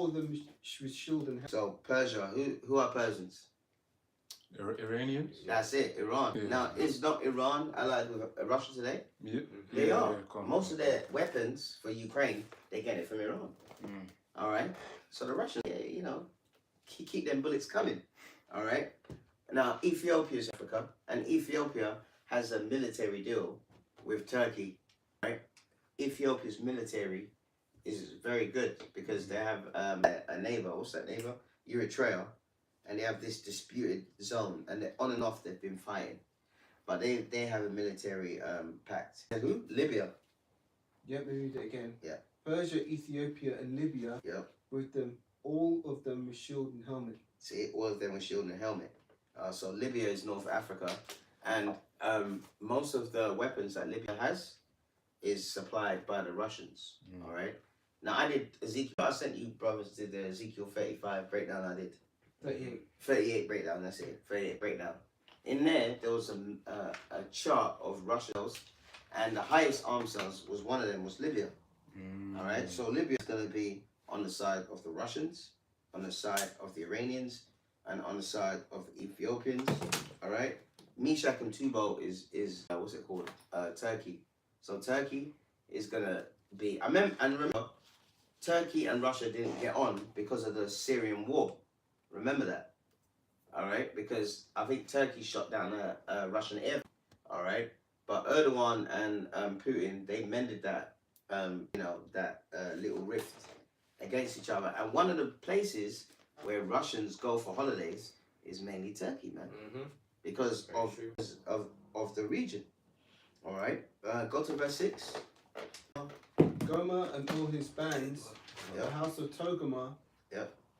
of them with shield and helmet. So Persia, who are Persians? Iranians? That's it, Iran. Yeah. Now, is not Iran allied with Russia today? Yeah. They are. Yeah, Most of their weapons for Ukraine, they get it from Iran. All right. So the Russians, you know, keep them bullets coming. All right. Now Ethiopia is Africa, and Ethiopia has a military deal with Turkey. Right. Ethiopia's military is very good because they have a neighbor. What's that neighbor? Eritrea, and they have this disputed zone, and on and off they've been fighting, but they have a military pact. Who? Libya. Yep, let me read it again. Yeah. Persia, Ethiopia, and Libya Yep. with them, all of them with shield and helmet. See, all of them with shield and helmet. So Libya is North Africa, and most of the weapons that Libya has is supplied by the Russians. All right. Now I did Ezekiel. I sent you brothers to the Ezekiel 35 breakdown. I did 38. 38 breakdown. That's it. 38 breakdown. In there was a chart of Russians, and the highest arms sales was one of them was Libya. All right. So Libya is going to be on the side of the Russians, on the side of the Iranians, and on the side of the Ethiopians. All right. Meshach and Tubal is what's it called? Turkey. So Turkey is gonna be. Remember, Turkey and Russia didn't get on because of the Syrian war. Remember that. All right. Because I think Turkey shot down a Russian air. All right. But Erdogan and Putin, they mended that. That little rift against each other. And one of the places where Russians go for holidays is mainly Turkey, man, because of the region. All right, go to verse 6. Gomer and all his bands, the house of Togarmah,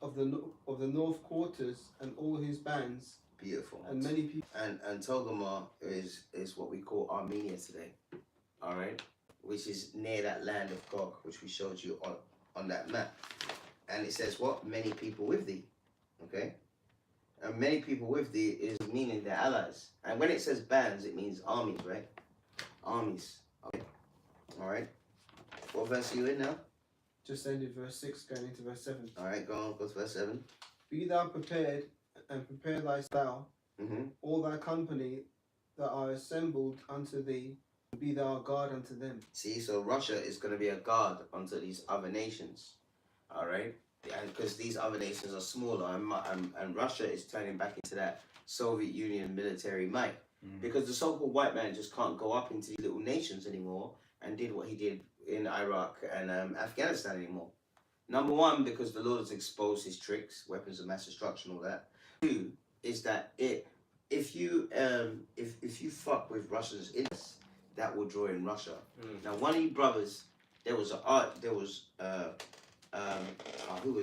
of the north quarters and all his bands, Beautiful. and many people. And Togarmah is what we call Armenia today. All right, which is near that land of Gog, which we showed you on that map. And it says what? Many people with thee. Okay? And many people with thee is meaning their allies. And when it says bands, it means armies, right? Armies. Okay. Alright. What verse are you in now? Just ended verse 6, going into verse 7. Alright, go to verse 7. Be thou prepared, and prepare thyself, all thy company that are assembled unto thee, and be thou a guard unto them. See, so Russia is going to be a guard unto these other nations. Alright? And because these other nations are smaller, and Russia is turning back into that Soviet Union military might. Because the so-called white man just can't go up into these little nations anymore and did what he did in Iraq and Afghanistan anymore. Number one, because the Lord has exposed his tricks, weapons of mass destruction, all that. Two is that if you fuck with Russia's interests, that will draw in Russia. Now, one of you brothers, who was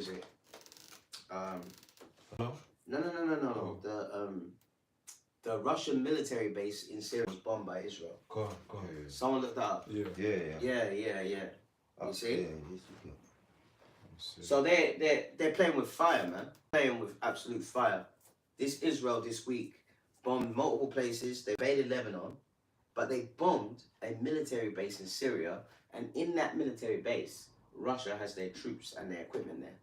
it? Hello? No. The Russian military base in Syria was bombed by Israel. Go on. Someone looked that up. Yeah. Yeah. You see? Yeah. So they're playing with fire, man. Playing with absolute fire. This Israel this week bombed multiple places. They invaded Lebanon, but they bombed a military base in Syria, and in that military base, Russia has their troops and their equipment there.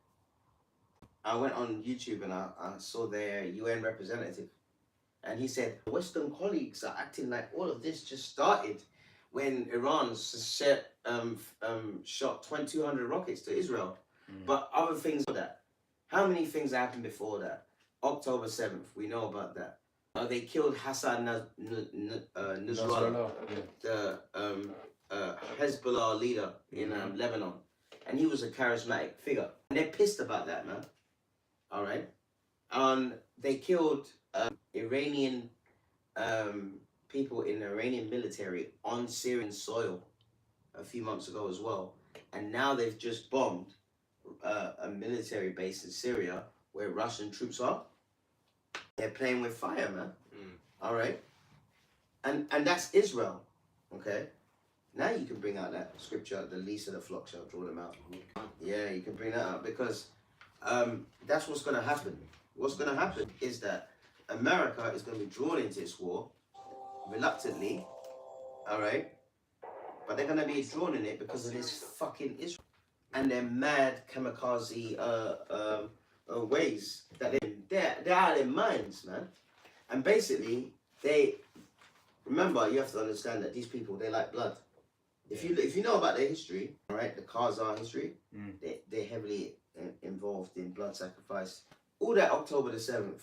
I went on YouTube and I saw their UN representative, and he said Western colleagues are acting like all of this just started when Iran shot 200 rockets to Israel. But other things like that. How many things happened before that? October 7th, we know about that. They killed Hassan Nasrallah, Nasrallah, the Hezbollah leader in Lebanon, and he was a charismatic figure. And they're pissed about that, man. All right. They killed Iranian people in the Iranian military on Syrian soil a few months ago as well, and now they've just bombed a military base in Syria where Russian troops are. They're playing with fire, man. All right, and that's Israel. Okay, now you can bring out that scripture, the least of the flock shall draw them out. Yeah, you can bring that out because that's what's going to happen. What's going to happen is that America is going to be drawn into this war reluctantly, all right, but they're going to be drawn in it because of this fucking Israel and their mad kamikaze ways that they're out of their minds, man. And basically, remember, you have to understand that these people, they like blood. If you know about their history, all right, the Khazar history, they're heavily involved in blood sacrifice. All that October the 7th,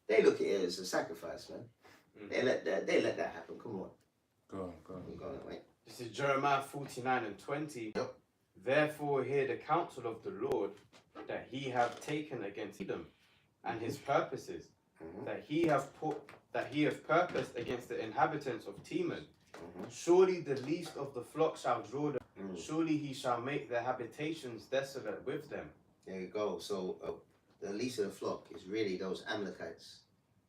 they look at it as a sacrifice, man. They let that happen. Come on. Go on. Wait. This is Jeremiah 49:20. Yep. Therefore hear the counsel of the Lord that he have taken against Edom, and his purposes that he hath purposed against the inhabitants of Teman. Surely the least of the flock shall draw them. Surely he shall make their habitations desolate with them. There you go. So the least of the flock is really those Amalekites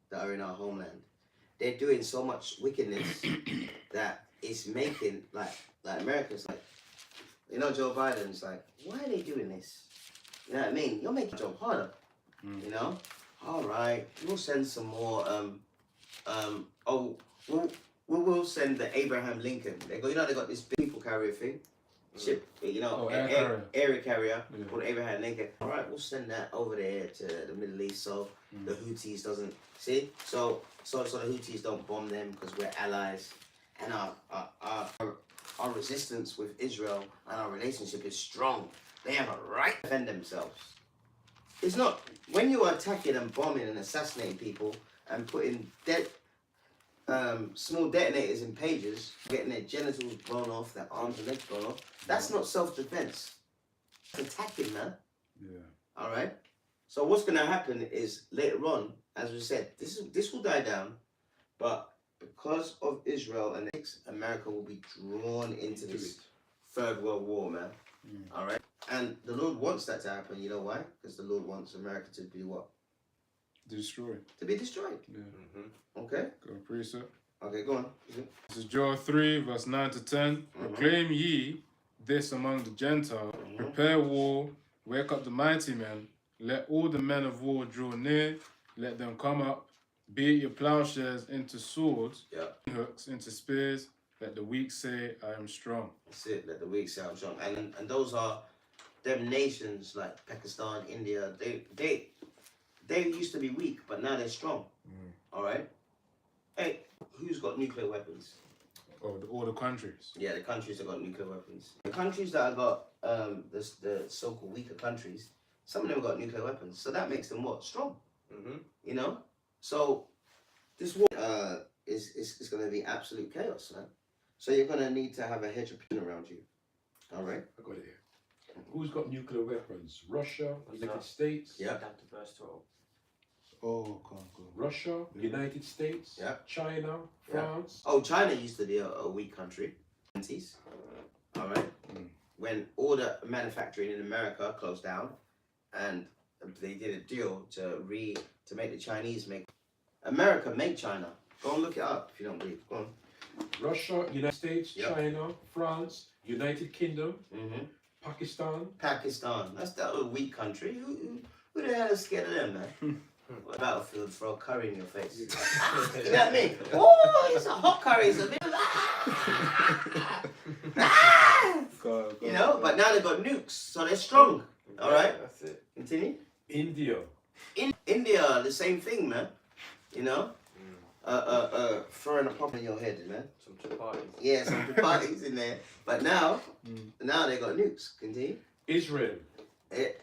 that are in our homeland. They're doing so much wickedness that it's making like America's like, you know, Joe Biden's like, why are they doing this? You know what I mean? You're making the job harder. You know? All right, we'll send some more. We'll send the Abraham Lincoln. They got this big people carrier thing, ship, you know, area carrier called Abraham Lincoln. All right, we'll send that over there to the Middle East so the Houthis doesn't see. So the Houthis don't bomb them because we're allies, and our resistance with Israel and our relationship is strong. They have a right to defend themselves. It's not when you are attacking and bombing and assassinating people and putting small detonators in pages, getting their genitals blown off, their arms and legs blown off. That's not self-defense. It's attacking, man. Yeah. All right. So what's going to happen is later on, as we said, this will die down, but because of Israel and America will be drawn into this third world war, man. All right. And the Lord wants that to happen. You know why? Because the Lord wants America to be what? Destroyed. To be destroyed. Yeah. Okay. Go precept. Okay, go on. This is Joel 3, verse 9 to 10. Proclaim ye this among the Gentiles. Prepare war, wake up the mighty men. Let all the men of war draw near. Let them come up. Beat your plowshares into swords, hooks into spears. Let the weak say, I am strong. That's it. Let the weak say, I'm strong. And those are them nations like Pakistan, India. They used to be weak, but now they're strong. All right. Hey, who's got nuclear weapons? All the countries. Yeah, the countries that got nuclear weapons. The countries that have got the so-called weaker countries, some of them got nuclear weapons. So that makes them what? Strong. You know. So this war is going to be absolute chaos, man. So you're going to need to have a hedge of protection around you. All right. I got it here. Who's got nuclear weapons? Russia, United States. Down to verse 12. Oh, go on. Russia, United States. China, France. Oh, China used to be a weak country. 20s. All right. When all the manufacturing in America closed down, and they did a deal to make the Chinese make. America made China. Go and look it up if you don't believe. Go on. Russia, United States, China, France, United Kingdom, Pakistan. That's a weak country. Who the hell is scared of them, man? Battlefield, throw curry in your face. You know what I mean? Oh, it's a hot curry. It's a bit of you know, but now they've got nukes, so they're strong. All right? That's it. Continue. India. In India, the same thing, man. You know? Throwing a pop in your head, man. Some chapatis. Yeah, some chapatis in there. But now they got nukes. Continue. Israel.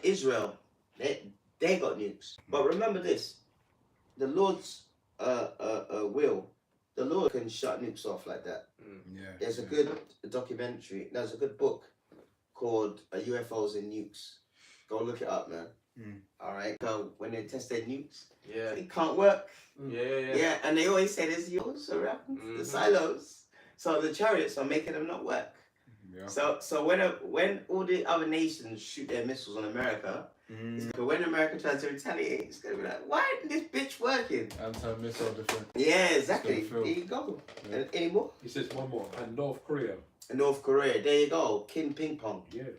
Israel, they got nukes. But remember this, the Lord's will, the Lord can shut nukes off like that. Yeah. There's a good documentary. There's a good book called UFOs and Nukes. Go look it up, man. All right. So when they test their nukes, Yeah. it can't work. Yeah. Yeah, and they always say there's yours around the silos. So the chariots are making them not work. Yeah. So when all the other nations shoot their missiles on America, but when America tries to retaliate, it's gonna be like, why isn't this bitch working? Anti-missile defense. Yeah, exactly. It's gonna There you go. Yeah. Any more? He says one more. And North Korea. North Korea. There you go. Kim Ping Pong. Yeah. I can't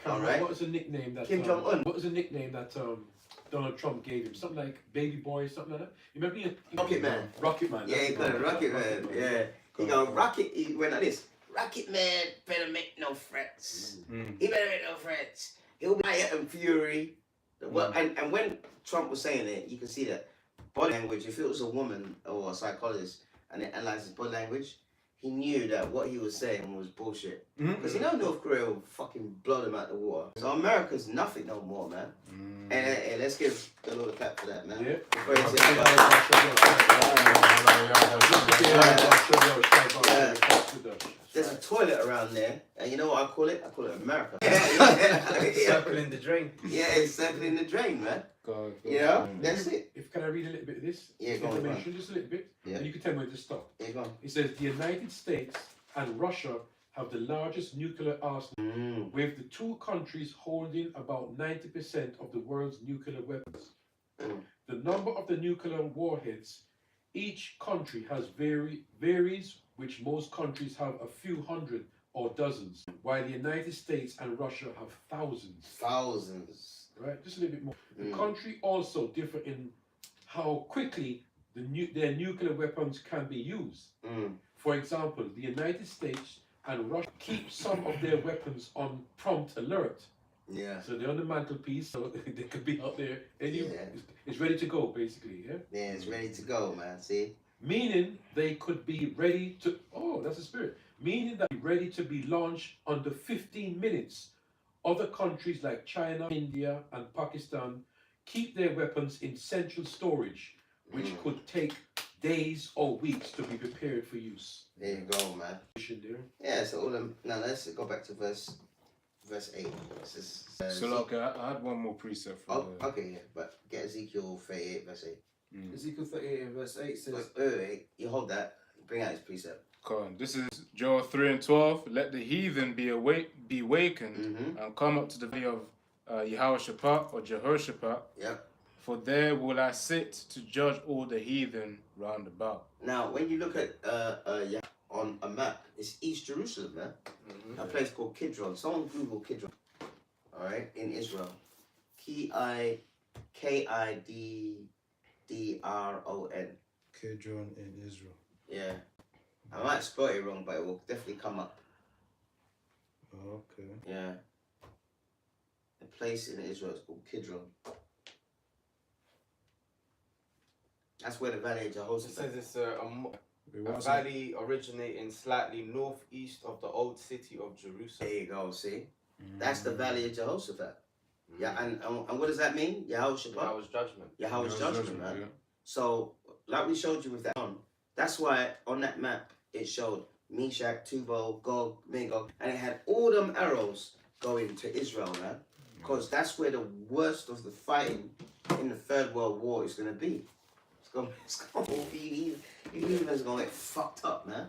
All remember right. what was the nickname that Kim Jong-un. What was the nickname that Donald Trump gave him? Something like Baby Boy, something like that. You remember? Rocket Man. Rocket Man. Yeah, he that's got the a one. Rocket Man. Yeah. He go Rocket. He went like this. Rocket Man better make no threats. He better make no threats. He'll be quiet and fury. Well, and when Trump was saying it, you can see that body language. If it was a woman or a psychologist and it analyzes body language, he knew that what he was saying was bullshit. Because you know North Korea will fucking blow them out the water. So America's nothing no more, man. And let's give a little clap for that, man. Yeah. Before he said, there's a toilet around there, and you know what I call it? I call it America. Circling the drain. Yeah, it's circling the drain, man. God, You know, that's it. If can I read a little bit of this? Yeah, go on, Information, just a little bit. Yeah. And you can tell me when to stop. Here you go. It says the United States and Russia have the largest nuclear arsenal, with the two countries holding about 90% of the world's nuclear weapons. The number of the nuclear warheads each country has varies, which most countries have a few hundred or dozens, while the United States and Russia have thousands. Thousands. Right, just a little bit more. The country also differ in how quickly their nuclear weapons can be used. For example, the United States and Russia keep some of their weapons on prompt alert. Yeah. So they're on the mantelpiece, so they could be out there. Yeah. It's ready to go, basically, yeah? Yeah, it's ready to go, man. See? Meaning they could be ready to, oh, that's the spirit. Meaning that ready to be launched under 15 minutes. Other countries like China, India, and Pakistan keep their weapons in central storage, which could take days or weeks to be prepared for use. There you go, man. There. Yeah, so all them. Now let's go back to verse 8. This is, So look, I had one more precept for oh, okay, yeah, but get Ezekiel 38, verse 8. Ezekiel 38 and verse 8 says, Wait, you hold that. Bring out his precept. Con. This is Joel 3 and 12. Let the heathen be wakened and come up to the valley of Yehoshaphat or Jehoshaphat. Yep. For there will I sit to judge all the heathen round about. Now, when you look at on a map, it's East Jerusalem, man. A place called Kidron. Someone Google Kidron. All right, in Israel. Kidron. Kidron in Israel. Yeah. I might spell it wrong, but it will definitely come up. Okay. Yeah. A place in Israel is called Kidron. That's where the Valley of It Jehoshaphat. says it's a valley originating slightly northeast of the old city of Jerusalem. There you go, see? That's the Valley of Jehoshaphat. Yeah, and what does that mean? Yehoshaphat? Yahweh's judgment. Yahweh's judgment, man. Yeah. So, like we showed you with that one, that's why on that map it showed Meshach, Tubal, Gog, Magog, and it had all them arrows going to Israel, man. Because that's where the worst of the fighting in the Third World War is going to be. It's going to be, heathens going to get fucked up, man.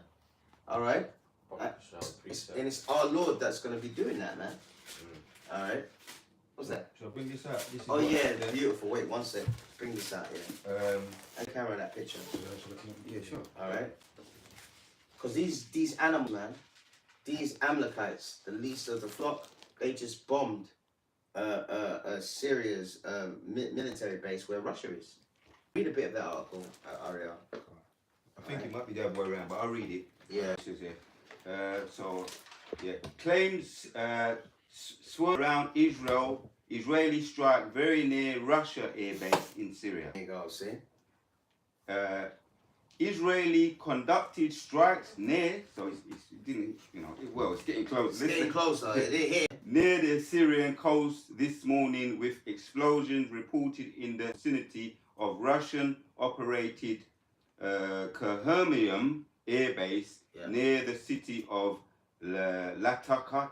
All right? And it's our Lord that's going to be doing that, man. All right? What's that? Shall I bring this out? This is Oh, what- yeah, beautiful. Wait, one sec. Bring this out, yeah. And camera that picture. Yeah, sure. All right? Because these animals, man, these Amalekites, the least of the flock, they just bombed Syria's military base where Russia is. Read a bit of that article, Ariel. I think it might be the other way around, but I'll read it. Yeah. It says here. Claims swirl around Israel. Israeli strike very near Russia air base in Syria. There you go, see? Israeli conducted strikes near, so it didn't, it's getting close. It's getting closer. They're here. Near the Syrian coast this morning, with explosions reported in the vicinity of Russian-operated Kerhermium Air Base Yeah. near the city of Latakaya.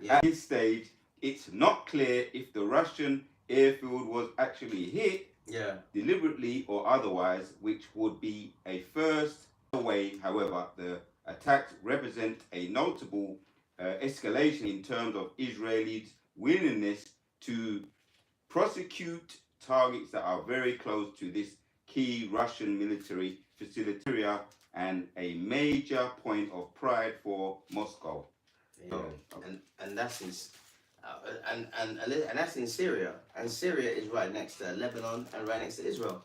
Yeah. At this stage, it's not clear if the Russian airfield was actually hit Yeah. deliberately or otherwise, which would be a first way. However, the attacks represent a notable escalation in terms of Israel's willingness to prosecute targets that are very close to this key Russian military facility and a major point of pride for Moscow. Yeah. And that's in and that's in Syria. And Syria is right next to Lebanon and right next to Israel.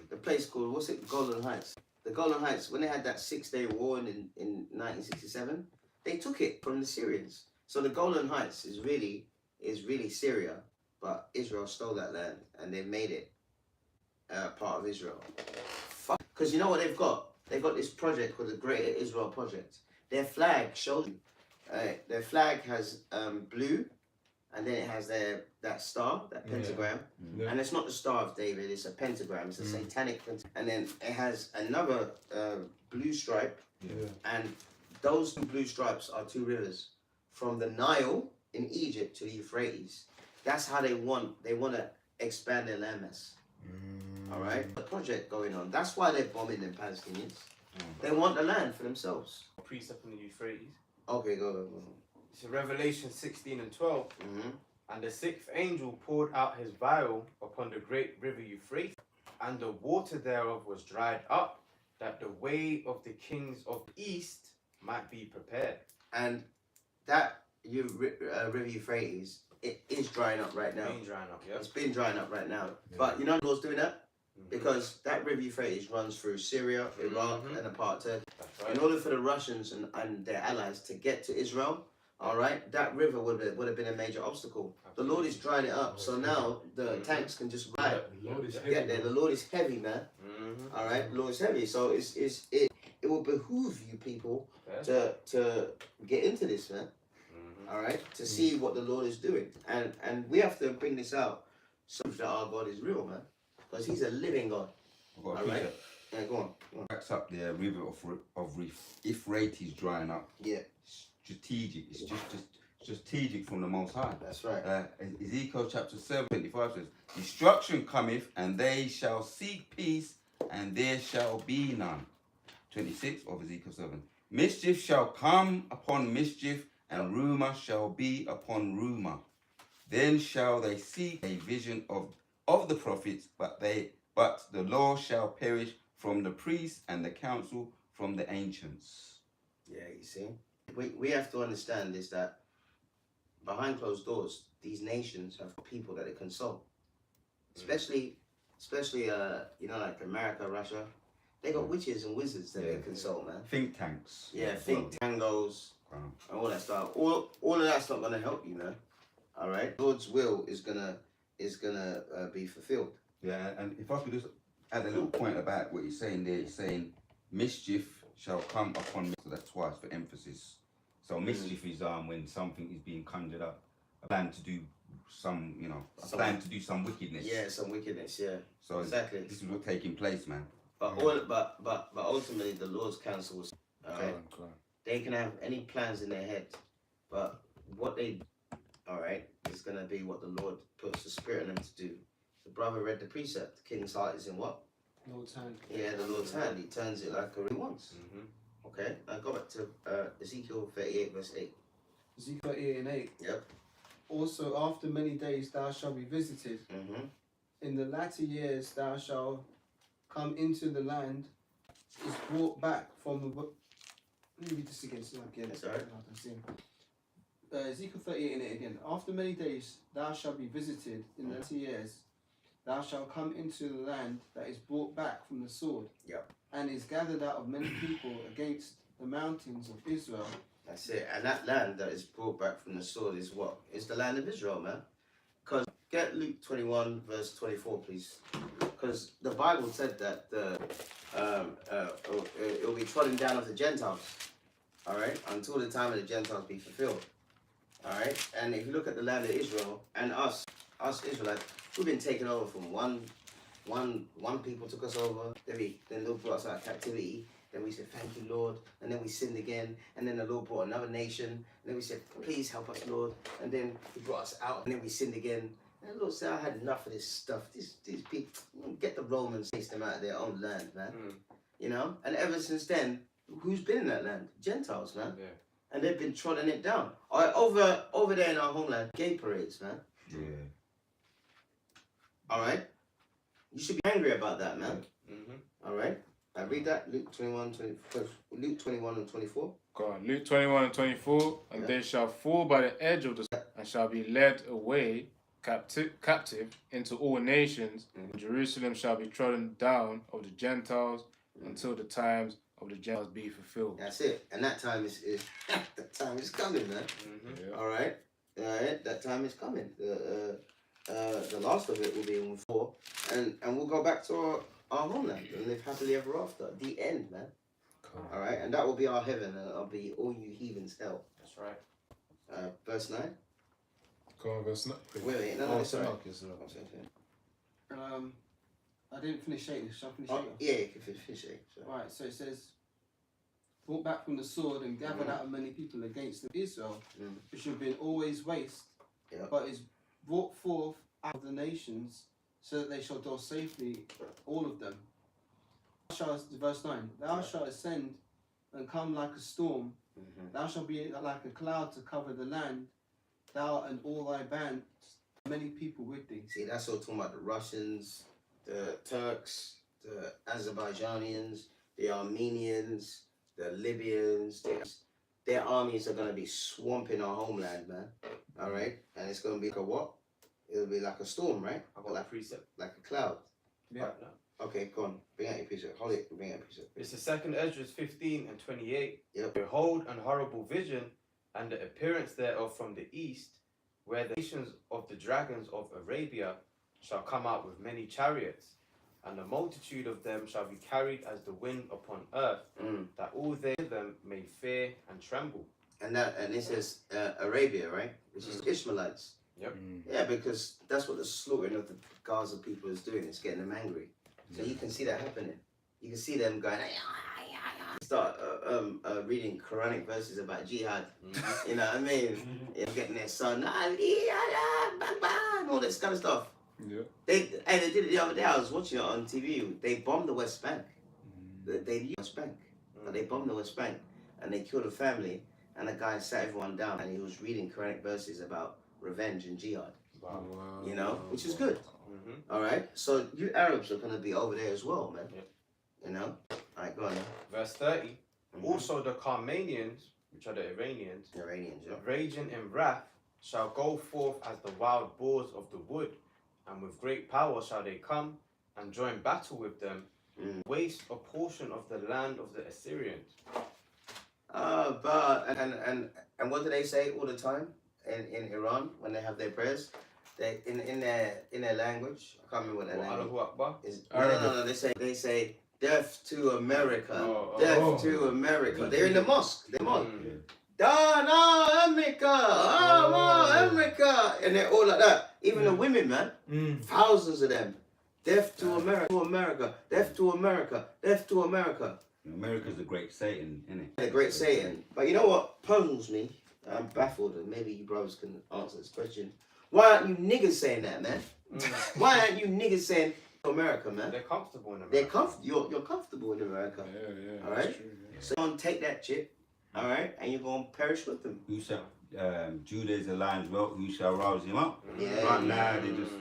The place called, what's it, Golan Heights. The Golan Heights, when they had that 6-day war in 1967, they took it from the Syrians. So the Golan Heights is really Syria, but Israel stole that land and they made it part of Israel. Because you know what they've got? They've got this project called the Greater Israel Project. Their flag shows you. Their flag has blue, and then it has that star, that pentagram. Yeah. And it's not the Star of David, it's a pentagram, it's a satanic pentagram. And then it has another blue stripe, and those two blue stripes are two rivers. From the Nile in Egypt to the Euphrates. That's how they want to expand their landmass. Alright? The project going on. That's why they're bombing the Palestinians. They want the land for themselves. Precept in the Euphrates. Okay, go. So Revelation 16 and 12. Mm-hmm. And the sixth angel poured out his vial upon the great river Euphrates, and the water thereof was dried up, that the way of the kings of the east might be prepared. And that river Euphrates, it is drying up right now. Been drying up, yeah. It's been drying up right now. But you know the Lord's doing that? Because that river Euphrates runs through Syria, Iraq, and a part of Turkey. That's right. In order for the Russians and their allies to get to Israel, alright, that river would have been a major obstacle. The Lord is drying it up, so now the tanks can just ride. The Lord is heavy. Get there. The Lord is heavy, man. Alright, the Lord is heavy. So it will behoove you people to get into this, man. Alright, to see what the Lord is doing. And we have to bring this out so that our God is real, man. Because he's a living God. Alright? Yeah, go on. Backs up the river of Euphrates drying up. Yeah. Strategic. It's just strategic from the Most High. That's right. Ezekiel chapter 7:25 says, "Destruction cometh, and they shall seek peace, and there shall be none." 26 of Ezekiel 7. "Mischief shall come upon mischief, and rumor shall be upon rumor. Then shall they seek a vision of the prophets, but the law shall perish from the priests, and the counsel from the ancients." Yeah, you see? We have to understand is that behind closed doors, these nations have people that they consult. Especially you know, like America, Russia. They got witches and wizards that they consult, man. Think tanks. Yeah, think tangos and all that stuff. All of that's not gonna help you, man. Alright? God's will is gonna be fulfilled. Yeah, and if I could just add a little point about what you're saying there, it's saying mischief shall come upon me. So that's twice for emphasis. So mischief is when something is being conjured up, a plan to do some, plan to do some wickedness. Yeah, some wickedness, yeah. So exactly. This is what's taking place, man. But ultimately the Lord's counsel was alright. They can have any plans in their head, but what they alright is gonna be what the Lord puts the Spirit in them to do. The brother read the precept. The king's heart is in what? Lord's hand. Yeah, the Lord's hand. He turns it like he wants. Okay, now go back to Ezekiel 38 verse 8. Ezekiel 38 and 8. Yep. Also, after many days thou shalt be visited. In the latter years thou shalt come into the land, is brought back from the... Let me read this again. That's all right. Ezekiel 38 and 8 again. After many days thou shalt be visited, in the latter years thou shalt come into the land that is brought back from the sword. Yep. And is gathered out of many people against the mountains of Israel. That's it. And that land that is brought back from the sword is what? It's the land of Israel, man. Because get Luke 21 verse 24, please. Because the Bible said that it will be trodden down of the Gentiles. Alright? Until the time of the Gentiles be fulfilled. Alright? And if you look at the land of Israel and us Israelites, we've been taken over from one people took us over. Then the Lord brought us out of captivity. Then we said, thank you, Lord. And then we sinned again. And then the Lord brought another nation. And then we said, please help us, Lord. And then he brought us out. And then we sinned again. And the Lord said, I had enough of this stuff. These people, get the Romans, chase them out of their own land, man. You know? And ever since then, who's been in that land? Gentiles, man. Yeah. And they've been trotting it down. All right, over there in our homeland, gay parades, man. Yeah. All right? You should be angry about that, man. All right? I read that, Luke 21 and 24. Go on, Luke 21 and 24. And they shall fall by the edge of the sword, and shall be led away captive into all nations. And Jerusalem shall be trodden down of the Gentiles until the times of the Gentiles be fulfilled. That's it. And that time is that time is coming, man. Yeah. All right? That time is coming. The last of it will be in 4. And we'll go back to our homeland and live happily ever after. The end, man. Cool. All right? And that will be our heaven, and it'll be all you heathens hell. That's right. Verse 9. Go on, verse 9. Wait, no, it's all right. I didn't finish 8. Shall I finish 8? Oh, yeah, you can finish it. So. Right, so it says, brought back from the sword and gathered out of many people against Israel, which have been always waste, but is brought forth out of the nations, so that they shall dwell safely, all of them. Verse 9, thou shalt ascend and come like a storm, thou shalt be like a cloud to cover the land, thou and all thy band, many people with thee. See, that's all talking about the Russians, the Turks, the Azerbaijanians, the Armenians, the Libyans. Their armies are going to be swamping our homeland, man. All right? And it's going to be like a what? It'll be like a storm, right? I got like a precept. Like a cloud. Yeah. Okay, go on. Bring out your precept. Hold it. Bring out your precept. It's the 2nd Esdras 15 and 28. Yep. Behold, an horrible vision, and the appearance thereof from the east, where the nations of the dragons of Arabia shall come out with many chariots, and the multitude of them shall be carried as the wind upon earth, that all they them may fear and tremble. And it says Arabia, right? Which is Ishmaelites. Yep. Yeah, because that's what the slaughtering of the Gaza people is doing. It's getting them angry. So you can see that happening. You can see them going, start reading Quranic verses about jihad. You know what I mean? Getting their son, and all this kind of stuff. Yeah. They did it the other day. I was watching it on TV. They bombed the West Bank. They used West Bank. They bombed the West Bank and they killed a family. And the guy sat everyone down and he was reading Quranic verses about revenge and jihad. Wow. You know, which is good. All right. So you Arabs are going to be over there as well, man. Yep. You know. All right, go on. Verse 30. Also the Carmanians, which are the Iranians, raging in wrath, shall go forth as the wild boars of the wood, and with great power shall they come and join battle with them, waste a portion of the land of the Assyrians. But what do they say all the time in Iran when they have their prayers? They in their language. I can't remember what their language is. No. They say death to America. Death to America. They're in the mosque. They're America, and they're all like that. Even the women, man. Thousands of them. Death to America. To America. Death to America. Death to America. America's the great Satan, isn't it? The great Satan. But you know what puzzles me? I'm baffled, and maybe you brothers can answer this question. Why aren't you niggas saying that, man? Why aren't you niggas saying America, man? They're comfortable in America. You're comfortable in America. Yeah. All right. True, yeah. So you're gonna take that chip, all right, and you're gonna perish with them. Who shall Judah is the lion's whelp, who shall rouse him up? Yeah. Right now they just,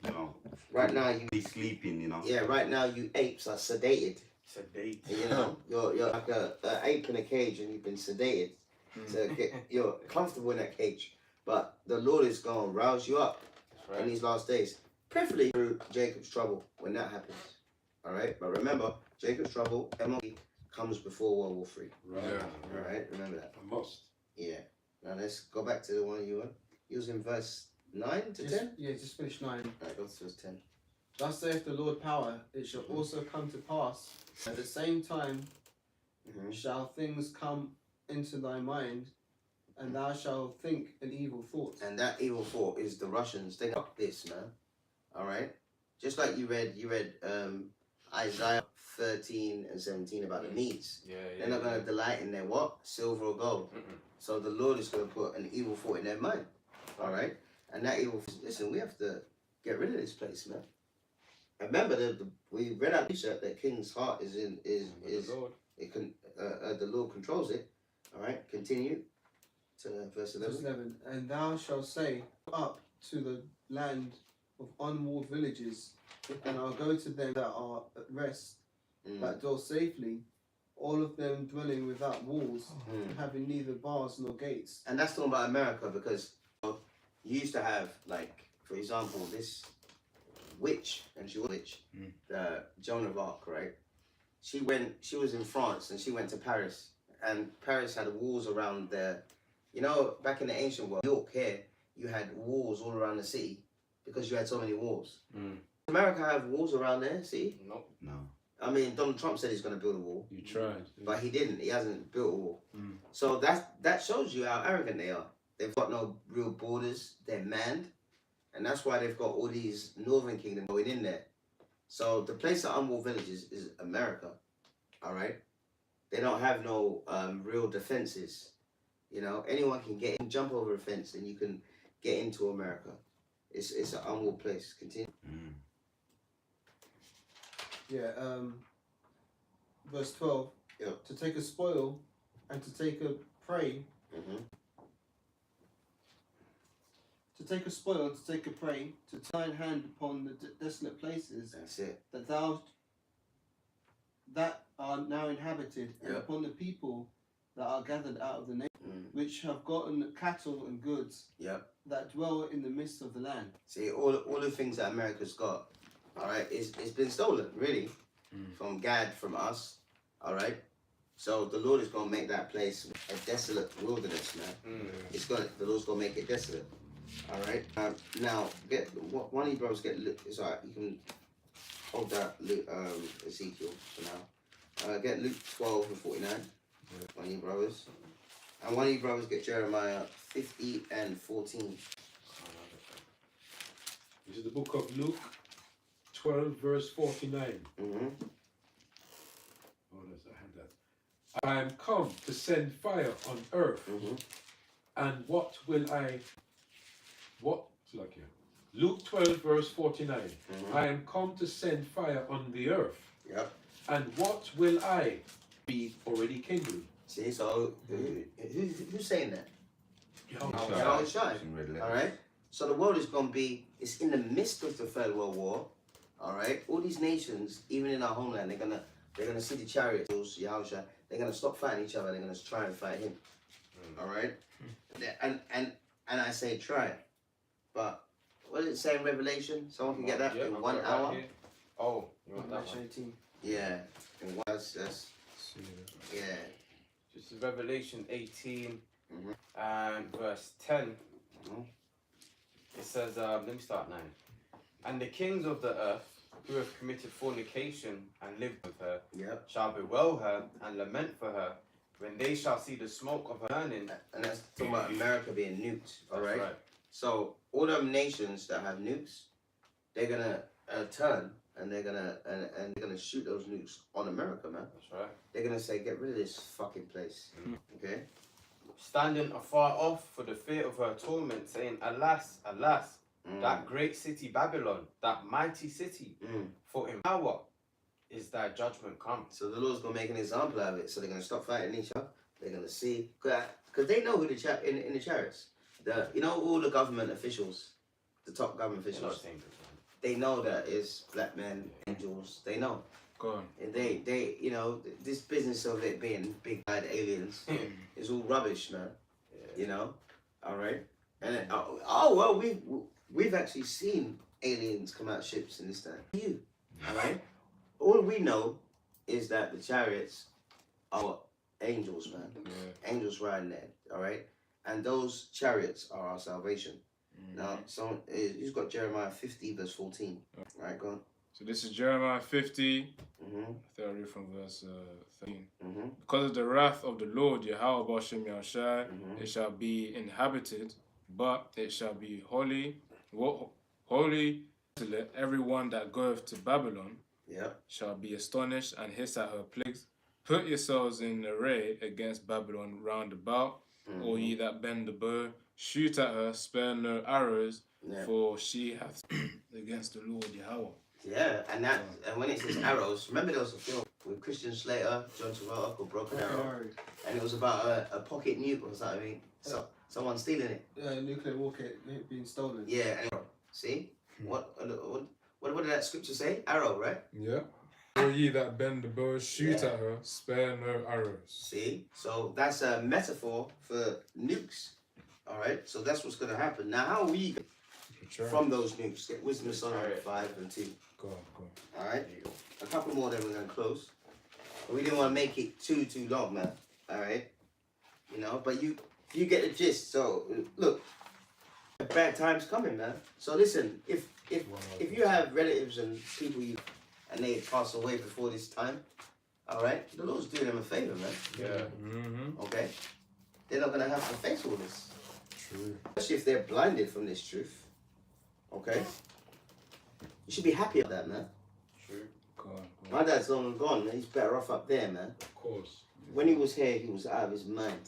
you know. Right now you. He's sleeping, you know. Yeah. Right now you apes are sedated. Sedate. You know, you're like a ape in a cage, and you've been sedated. To get you're comfortable in that cage, but the Lord is going to rouse you up in these last days, preferably through Jacob's trouble when that happens. All right, but remember, Jacob's trouble MLB comes before World War III. Right. All right, remember that. I must. Yeah. Now let's go back to the one you were. You was in verse 9 to 10. Yeah, just finish 9. All right, go to verse 10. Thus saith the Lord power, it shall also come to pass, at the same time shall things come into thy mind, and thou shalt think an evil thought. And that evil thought is the Russians. They fuck this, man. All right, just like you read Isaiah 13 and 17 about the Medes. Yeah, They're not going to delight in their what? Silver or gold. So the Lord is going to put an evil thought in their mind. All right, and that evil. Listen, we have to get rid of this place, man. And remember, we read out that King's heart is the Lord. It can the Lord controls it. All right, continue to verse 11. Verse 11. And thou shalt say, up to the land of unwalled villages, and I'll go to them that are at rest, that dwell safely, all of them dwelling without walls, having neither bars nor gates. And that's talking about America, because you used to have, like, for example, this witch, and she was a witch, Joan of Arc, right? She was in France, and she went to Paris, and Paris had walls around there. You know, back in the ancient world, York here, you had walls all around the city because you had so many walls. America have walls around there, see? Nope. No. I mean, Donald Trump said he's going to build a wall. You tried. But he didn't. He hasn't built a wall. So that shows you how arrogant they are. They've got no real borders. They're manned. And that's why they've got all these northern kingdoms going in there. So the place of unwalled villages is America. All right? They don't have no real defenses. You know, anyone can get in, jump over a fence, and you can get into America. It's an unwalled place. Continue. Yeah, verse 12. Yep. To take a spoil and to take a prey. To take a spoil and to take a prey, to tie in hand upon the desolate places That's it. that are now inhabited, and Yep. upon the people that are gathered out of the nation, which have gotten cattle and goods, Yep. that dwell in the midst of the land. See, all the things that America's got, all right, it's been stolen, really, from Gad, from us, all right? So the Lord is going to make that place a desolate wilderness, man. The Lord's going to make it desolate, all right? Now, one of you brothers get Luke. It's all right, you can hold that Ezekiel for now. Get Luke 12 and 49, one of you brothers. And one of you brothers get Jeremiah 50 and 14. This is the book of Luke 12, verse 49. Oh, yes, I had that. I am come to send fire on earth. And what will I... What? Like here. Luke 12, verse 49. I am come to send fire on the earth. Yep. And what will I be already kindled? See, so who's saying that? Yahushua. Yahushua. All right. So the world is going to be. It's in the midst of the Third World War. All right. All these nations, even in our homeland, they're gonna see the chariots. Yahushua. They're gonna stop fighting each other. They're gonna try and fight him. All right. And I say try, but what does it say in Revelation? Someone can get that in 1 hour. Oh, you want that one? 18. Yeah. In one. That's yeah. This is Revelation 18 and verse 10. It says, let me start 9. And the kings of the earth who have committed fornication and lived with her shall bewail her and lament for her when they shall see the smoke of her burning. And that's talking about America being nuked. All That's right. So all them nations that have nukes, they're gonna turn and they're gonna shoot those nukes on America, man. That's right. They're gonna say, get rid of this fucking place. Okay. Standing afar off for the fear of her torment, saying, Alas, alas, that great city Babylon, that mighty city, for in power is thy judgment come. So the Lord's gonna make an example out of it. So they're gonna stop fighting each other. They're gonna see, because they know who in the chariots. All the government officials, the top government officials. They know that it's black men, angels. They know. Go on. And they, this business of it being big bad aliens is all rubbish, man. You know, all right. And then, well, we've actually seen aliens come out of ships in this time. You, all right. All we know is that the chariots are angels, man. Angels riding there, all right. And those chariots are our salvation. Now, who's got Jeremiah 50 verse 14? Right, go on. So this is Jeremiah 50. I think I'll read from verse 13. Because of the wrath of the Lord, Yahweh Bashem Yahushai, it shall be inhabited, but it shall be holy Let everyone that goeth to Babylon Yeah. shall be astonished and hiss at her plagues. Put yourselves in array against Babylon round about, all ye that bend the bow. Shoot at her, spare no arrows, Yeah. for she hath against the Lord Yahweh. Yeah, and when it says arrows, remember there was a film with Christian Slater, John Travolta called Broken Arrow, and it was about a pocket nuke or something. So someone stealing it. Nuclear warhead being stolen. Yeah, and see what did that scripture say? Arrow, right? Yeah. All ye that bend the bow, shoot at her, spare no arrows. See, so that's a metaphor for nukes. All right, so that's what's gonna happen. Now, how are we from those nukes? Get Wisdom of Solomon 5 and 2. Go on. All right, a couple more, then we're gonna close. But we didn't want to make it too long, man. All right, you know. But you get the gist. So look, bad times coming, man. So listen, if you have relatives and people and they pass away before this time, all right, the Lord's doing them a favor, man. Yeah. Okay, they're not gonna have to face all this. True. Especially if they're blinded from this truth. Okay, you should be happy about that, man. True. Go on. My dad's long gone, man. He's better off up there, man. Of course. When he was here, he was out of his mind.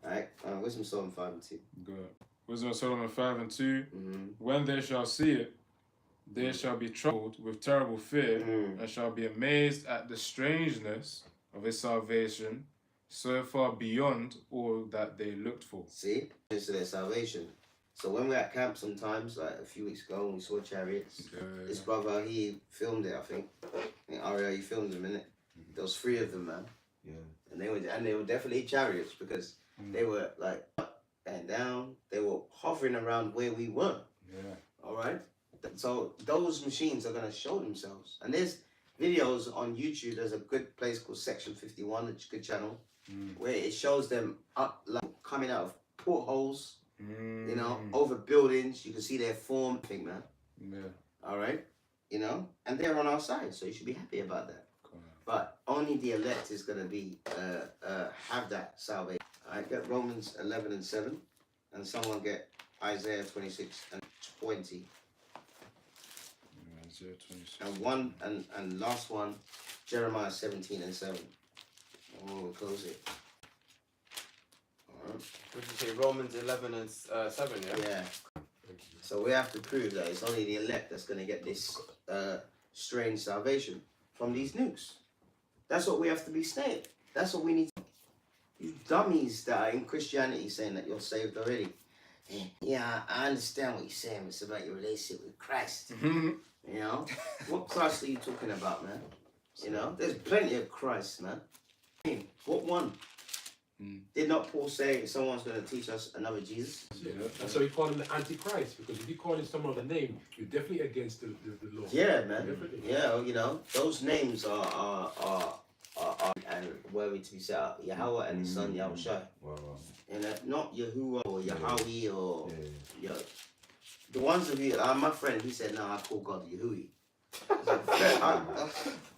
Alright? Wisdom Solomon 5 and 2. Good. Wisdom of Solomon 5 and 2. Mm-hmm. When they shall see it, they shall be troubled with terrible fear, and shall be amazed at the strangeness of his salvation, so far beyond all that they looked for. See? Into their salvation. So when we're at camp sometimes, like a few weeks ago, when we saw chariots, this brother, he filmed it, I think. Ariel, he filmed them, innit? There was 3 of them, man. Yeah. And they were definitely chariots because they were like up and down. They were hovering around where we were. Yeah. All right. So those machines are gonna show themselves. And there's videos on YouTube. There's a good place called Section 51, a good channel, where it shows them up, like coming out of portholes. You know, over buildings. You can see their form. Thing, man. Yeah. All right. You know, and they're on our side, so you should be happy about that. But only the elect is going to be have that salvation. I get Romans 11 and 7, and someone get Isaiah 26 and 20. Isaiah 26. And last one, Jeremiah 17 and 7. And we'll close it. All right. Would you say Romans 11 and 7, yeah? Yeah. So we have to prove that it's only the elect that's going to get this strange salvation from these nukes. That's what we have to be saying. That's what we need to. You dummies that are in Christianity saying that you're saved already. Yeah, I understand what you're saying. It's about your relationship with Christ. You know? What Christ are you talking about, man? You know? There's plenty of Christ, man. What one? Did not Paul say someone's going to teach us another Jesus? Yeah. And so you call him the Antichrist, because if you call him some other name, you're definitely against the law. Yeah, man. Definitely. Yeah, you know, those names are and worthy to be set up. Yahweh and his son Yahushua. Wow. And not Yahuwah or Yahweh or the ones of you. My friend, he said, "No, I call God Yahui."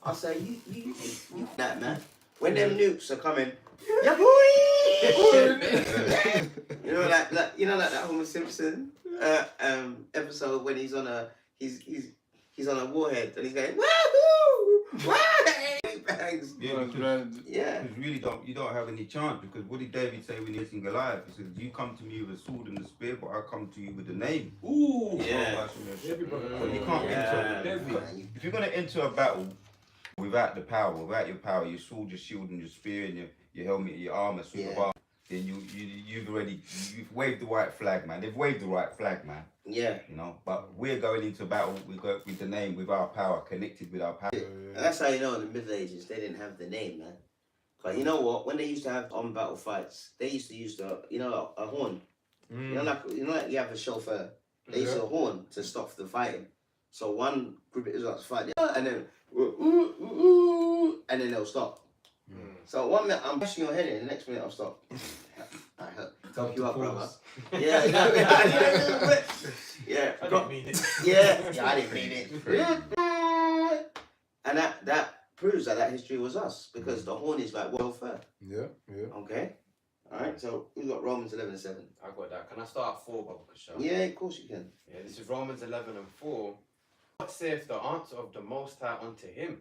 I say, you that man. When them nukes are coming, Yahui. you know that Homer Simpson episode when he's on a warhead and he's going wahoo, wahoo, bangs. Yeah, because really you don't have any chance, because what did David say when he was in Goliath? He said, "You come to me with a sword and a spear, but I come to you with a name." Ooh. Yeah. Everybody. So you can't enter. If you're going to enter a battle without your power, your sword, your shield, and your spear, and your helmet, your armor, suit of armor, then you've waved the white flag, man. They've waved the white flag, man. Yeah. You know, but we're going into battle. We go with the name, with our power, connected with our power. And that's how you know in the Middle Ages they didn't have the name, man. But you know what? When they used to have on battle fights, they used to use a horn. You know, like you have a chauffeur. They used a horn to stop the fighting. So one group of Israelites fight, and then and then they'll stop. So 1 minute I'm pushing your head in, the next minute I'll stop. I help you up, brother. Yeah. Yeah. I didn't mean it. Yeah, I didn't mean it. And that proves that history was us, because the horn is like welfare. Yeah. Okay? Alright, so we've got Romans 11 and 7. I got that. Can I start at 4, Baba Kasha? Yeah, of course you can. Yeah, this is Romans 11 and 4. What saith the answer of the Most High unto him?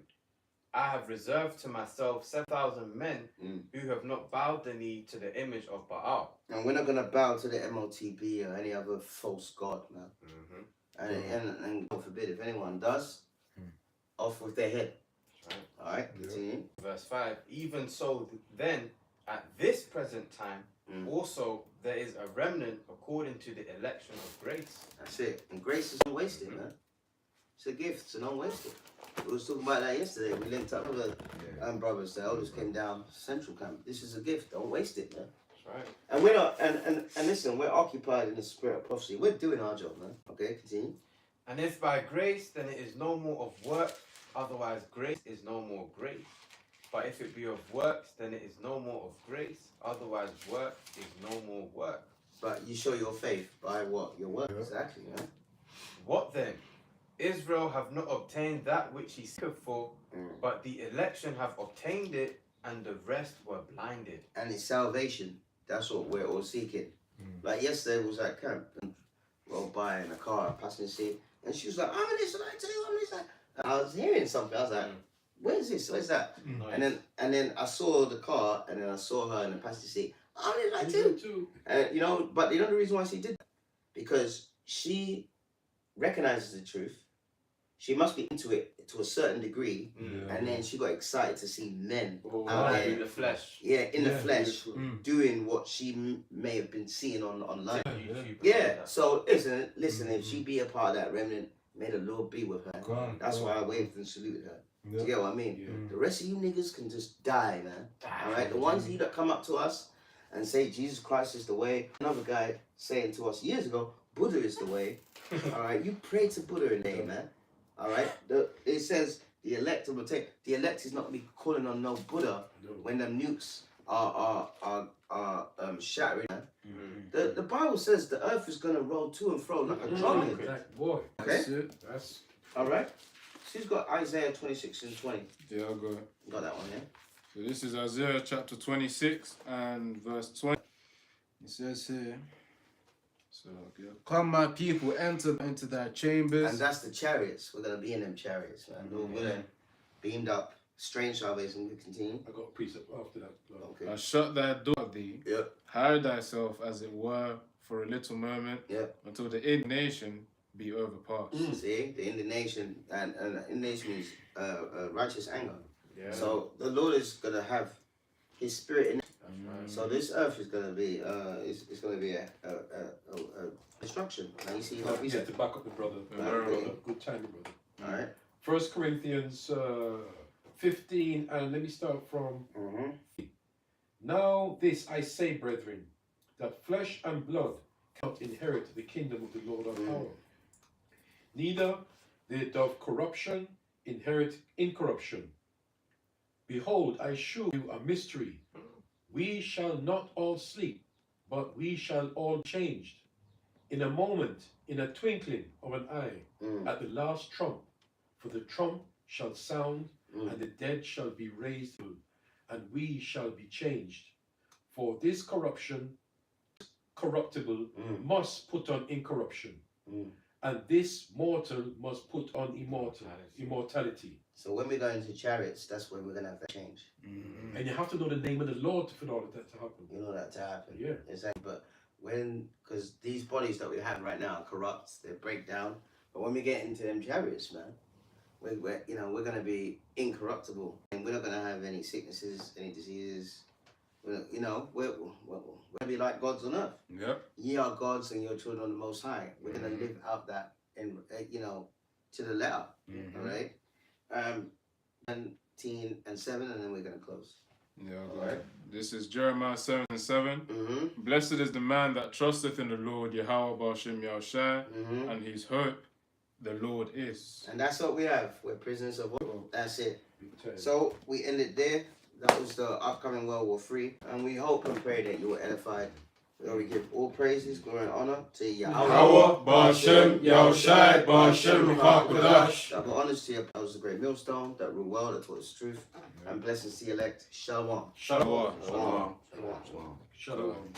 I have reserved to myself 7,000 men who have not bowed the knee to the image of Baal. And we're not going to bow to the MOTB or any other false god, man. And God forbid, if anyone does, off with their head. Right. All right, continue. Verse 5, even so then, at this present time, also there is a remnant according to the election of grace. That's it. And grace is unwasted, man. It's a gift, it's unwasted. We was talking about that yesterday. We linked up with the brothers. The elders came down Central Camp. This is a gift. Don't waste it, man. That's right. And we're not. And listen, we're occupied in the spirit of prophecy. We're doing our job, man. Okay, continue. And if by grace, then it is no more of work. Otherwise, grace is no more grace. But if it be of works, then it is no more of grace. Otherwise, work is no more work. But you show your faith by what? Your work. Exactly, man. What then? Israel have not obtained that which he seeketh for, but the election have obtained it, and the rest were blinded. And it's salvation. That's what we're all seeking. Like yesterday was at camp and rolled by in a car, passing the seat, and she was like, I'm this, and I tell you, I'm this. And I was hearing something. I was like, where's this? Where's that? Nice. And then I saw the car, and then I saw her in the passenger seat. I'm this, I too. And but you know the reason why she did that? Because she recognizes the truth. She must be into it to a certain degree, and then she got excited to see men out there in the flesh. Yeah, in the flesh, doing what she may have been seeing online. So listen, if she be a part of that remnant, may the Lord be with her. That's why I waved and saluted her. Do you get what I mean? The rest of you niggas can just die, man. All right, the ones of you that come up to us and say Jesus Christ is the way. Another guy saying to us years ago, Buddha is the way. All right, you pray to Buddha in name, man. All right, it says the elect will take. The elect is not be calling on no Buddha when the nukes are shattering. The Bible says the earth is gonna roll to and fro like a drunken. Boy, Okay, that's all right. She's got Isaiah 26 and 20. Yeah, I got it. Got that one, yeah. So this is Isaiah chapter 26 and verse 20. It says here, so come my people, enter into thy chambers. And that's the chariots. We're gonna be in them chariots, man. Lord willing, beamed up, strange salvation. We continue. I got a precept after that. Okay. I shut thy door of thee. Yep. Hide thyself as it were for a little moment. Yep. Until the indignation be overpast. See, the indignation and indignation is righteous anger. Yeah. So the Lord is gonna have His Spirit in it. So this earth is gonna be it's gonna be a destruction. Now you see how we to back up the brother. Good timing, brother. All right. 1 Corinthians 15, and let me start from. Now this I say, brethren, that flesh and blood cannot inherit the kingdom of the Lord our power. Neither they doth corruption inherit incorruption. Behold, I shew you a mystery. We shall not all sleep, but we shall all be changed. In a moment, in a twinkling of an eye, at the last trump. For the trump shall sound, and the dead shall be raised, and we shall be changed. For this corruptible must put on incorruption, and this mortal must put on immortality. So when we go into chariots, that's when we're gonna have that change. And you have to know the name of the Lord for all of that to happen. You know that to happen. Yeah. Exactly. But because these bodies that we have right now are corrupt, they break down. But when we get into them chariots, man, we're gonna be incorruptible, and we're not gonna have any sicknesses, any diseases. We're gonna be like gods on earth. Yep. Ye are gods, and your children of the Most High. We're gonna live out that in to the letter. All right. 19 and 7, and then we're gonna close. Yeah, all right. This is Jeremiah 7:7. Blessed is the man that trusteth in the Lord, Yahweh Ba'ashem Yahushai, and his hope the Lord is. And that's what we have. We're prisoners of war. That's it. So we end it there. That was the upcoming World War III, and we hope and pray that you were edified. We give all praises, glory, and honor to Yahweh Ba'ashem Yahushai Ba'ashem HaKadosh. Double honors to you. That was the great millstone that ruled well, that taught us truth, and blessings to the elect. Shalom. Shalom. Shalom. Shalom.